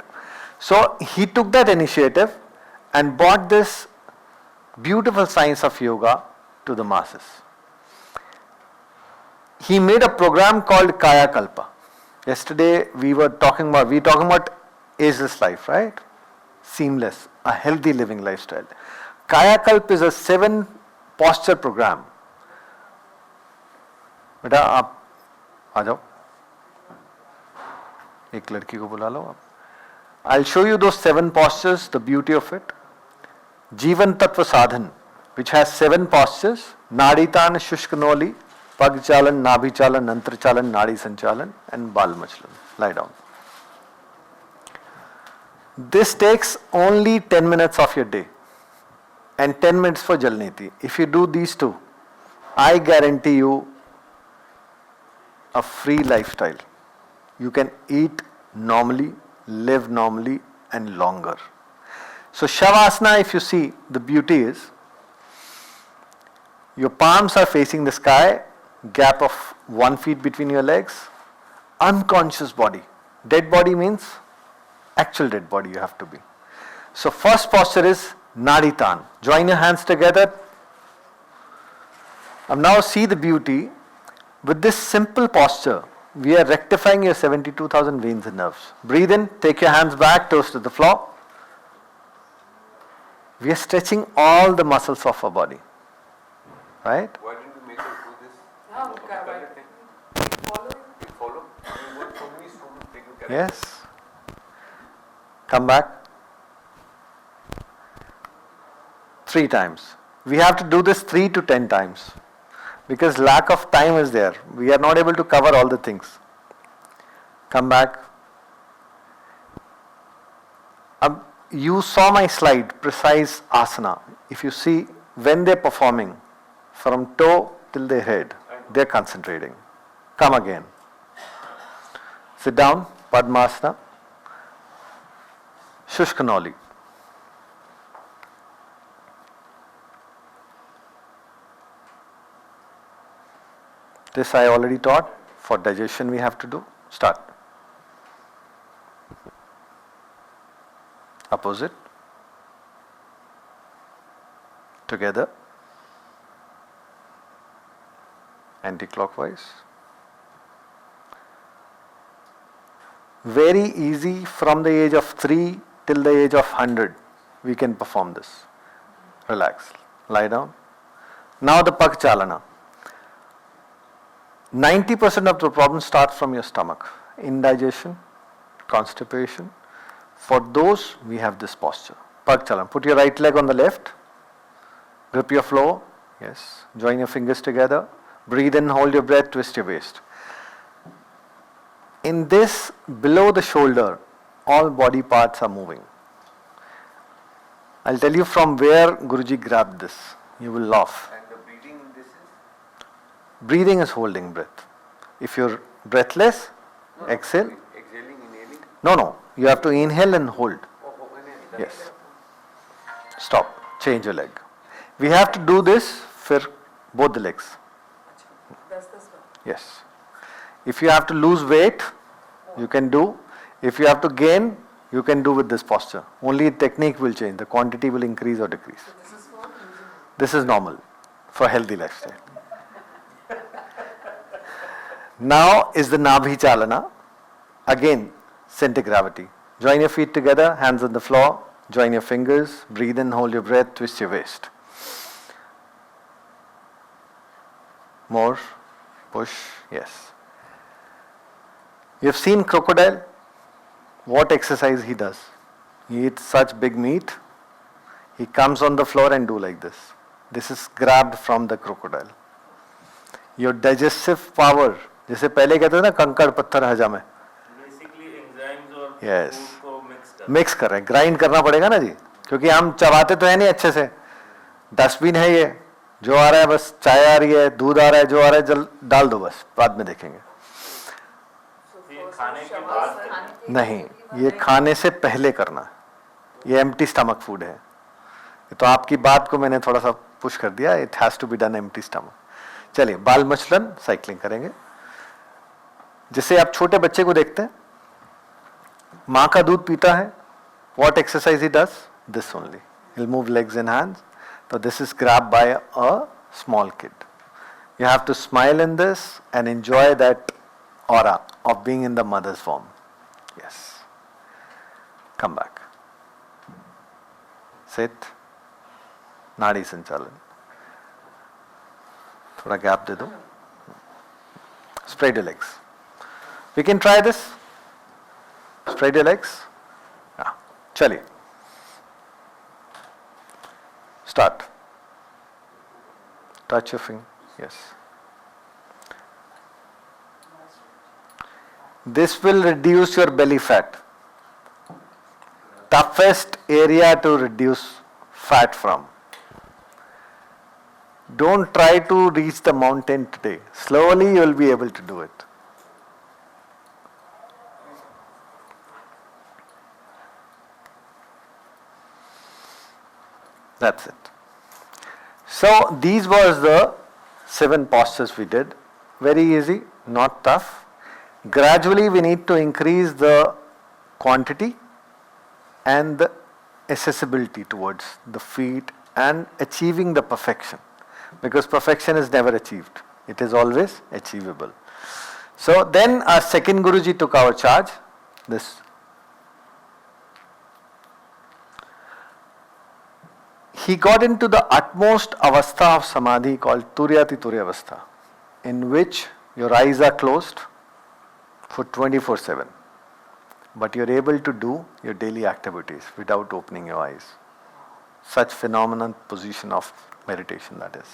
So he took that initiative and brought this beautiful science of yoga to the masses. He made a program called Kaya Kalpa. Yesterday we were talking about ageless life, right? Seamless, a healthy living lifestyle. Kaya Kalpa is a 7 posture program. बेटा आप आ जाओ, एक लड़की को बुला लो आप. I'll show you those 7 postures, the beauty of it. Jivan Tattva Sadhan, which has 7 postures: Naditan, Shushkanoli, Pag Chalan, Nabhi Chalan, Nantra Chalan, Nadi Sanchalan, and Bal Machlan. Lie down. This takes only 10 minutes of your day and 10 minutes for Jalniti. If you do these 2, I guarantee you a free lifestyle. You can eat normally, live normally and longer. So Shavasana, if you see, the beauty is your palms are facing the sky, gap of 1 feet between your legs, unconscious body. Dead body means actual dead body you have to be. So first posture is Naditan. Join your hands together. And now see the beauty. With this simple posture, we are rectifying your 72,000 veins and nerves. Breathe in, take your hands back, toes to the floor. We are stretching all the muscles of our body. Right? Why didn't you make us do this? Yeah, following. You follow? You want so many students take you carry. Yes. Come back. 3 times. We have to do this 3 to 10 times. Because lack of time is there. We are not able to cover all the things. Come back. You saw my slide, precise asana. If you see, when they're performing, from toe till their head, they're concentrating. Come again. Sit down, Padmasana. Shushkanoli. This I already taught. For digestion we have to do. Start. Opposite. Together. Anti-clockwise. Very easy from the age of 3 till the age of 100. We can perform this. Relax. Lie down. Now the Pak Chalana. 90% of the problems start from your stomach. Indigestion, constipation. For those, we have this posture. Pak Chalana. Put your right leg on the left. Grip your floor. Yes. Join your fingers together. Breathe in, hold your breath, twist your waist. In this, below the shoulder, all body parts are moving. I'll tell you from where Guruji grabbed this. You will laugh. And the breathing in this is? Breathing is holding breath. If you're breathless, exhale. Exhaling, inhaling? No. You have to inhale and hold. Inhaling. Yes. Stop. Change your leg. We have to do this for both the legs. That's this one. Yes. If you have to lose weight, you can do. If you have to gain, you can do with this posture. Only technique will change. The quantity will increase or decrease. So this is for using. This is normal for healthy lifestyle. Now is the Nabhi Chalana. Again, center gravity. Join your feet together, hands on the floor. Join your fingers. Breathe in, hold your breath, twist your waist. More. Push. Yes. You've seen crocodile. What exercise he does? He eats such big meat. He comes on the floor and do like this. This is grabbed from the crocodile. Your digestive power, जैसे पहले कहते थे ना कंकड़ पत्थर हजम है. Basically enzymes और Yes. food को mix मिक्स कर रहे हैं, ग्राइंड करना पड़ेगा ना जी, क्योंकि हम चबाते तो है नहीं अच्छे से. डस्टबिन है ये, जो आ रहा है बस चाय आ रही है, दूध आ रहा है, जो आ रहा है जल डाल दो, बस बाद में देखेंगे. ये खाने के बाद नहीं, ये खाने से पहले करना है. ये एम्प्टी स्टमक फूड है. तो आपकी बात को मैंने थोड़ा सा पुश कर दिया. It has to be done empty stomach. चलिए बाल मचलन साइकिलिंग करेंगे. जैसे आप छोटे बच्चे को देखते हैं, माँ का दूध पीता है. What exercise he does? This only. He'll move legs and hands. So this is grabbed by a small kid. You have to smile in this and enjoy that aura of being in the mother's form. Yes. Come back. Sit. नाड़ी संचालन. थोड़ा gap दे दो. Spread your legs. We can try this. Spread your legs. हाँ, चलिए. Start. Touch your finger. Yes. This will reduce your belly fat. Toughest area to reduce fat from. Don't try to reach the mountain today. Slowly you will be able to do it. That's it. So these was the 7 postures we did. Very easy, not tough. Gradually we need to increase the quantity and the accessibility towards the feet and achieving the perfection. Because perfection is never achieved. It is always achievable. So then our second Guruji took our charge. He got into the utmost avastha of samadhi called Turyati Turya Avastha, in which your eyes are closed for 24/7. But you're able to do your daily activities without opening your eyes. Such phenomenal position of meditation that is.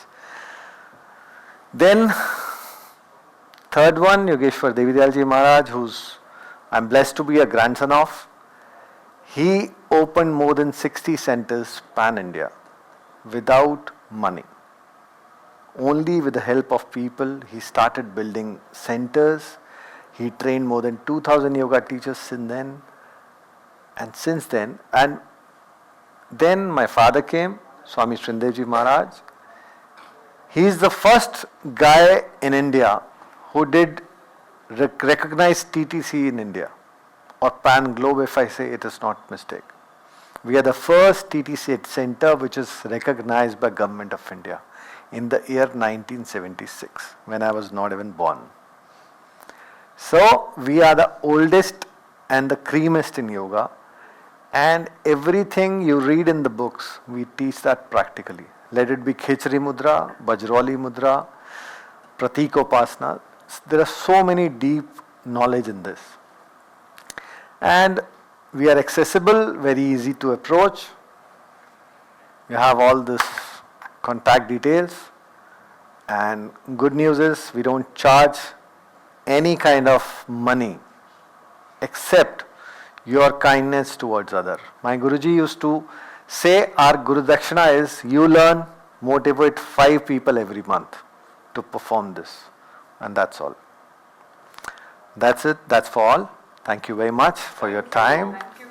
Then, third one, Yogeshwar Devidayalji Maharaj, who's I'm blessed to be a grandson of. He opened more than 60 centers pan-India without money. Only with the help of people, he started building centers. He trained more than 2,000 yoga teachers since then. And then my father came, Swami Srindevji Maharaj. He is the first guy in India who did recognize TTC in India, or Pan Globe if I say it is not mistake. We are the first TTC center which is recognized by Government of India in the year 1976, when I was not even born. So we are the oldest and the creamiest in yoga, and everything you read in the books, we teach that practically. Let it be Khichri Mudra, Bajroli Mudra, Pratikopasana. There are so many deep knowledge in this. And we are accessible, very easy to approach. You have all this contact details. And good news is we don't charge any kind of money except your kindness towards other. My Guruji used to say our Guru Dakshina is you learn, motivate 5 people every month to perform this. And that's all. That's it. That's for all. Thank you very much for your time. Thank you.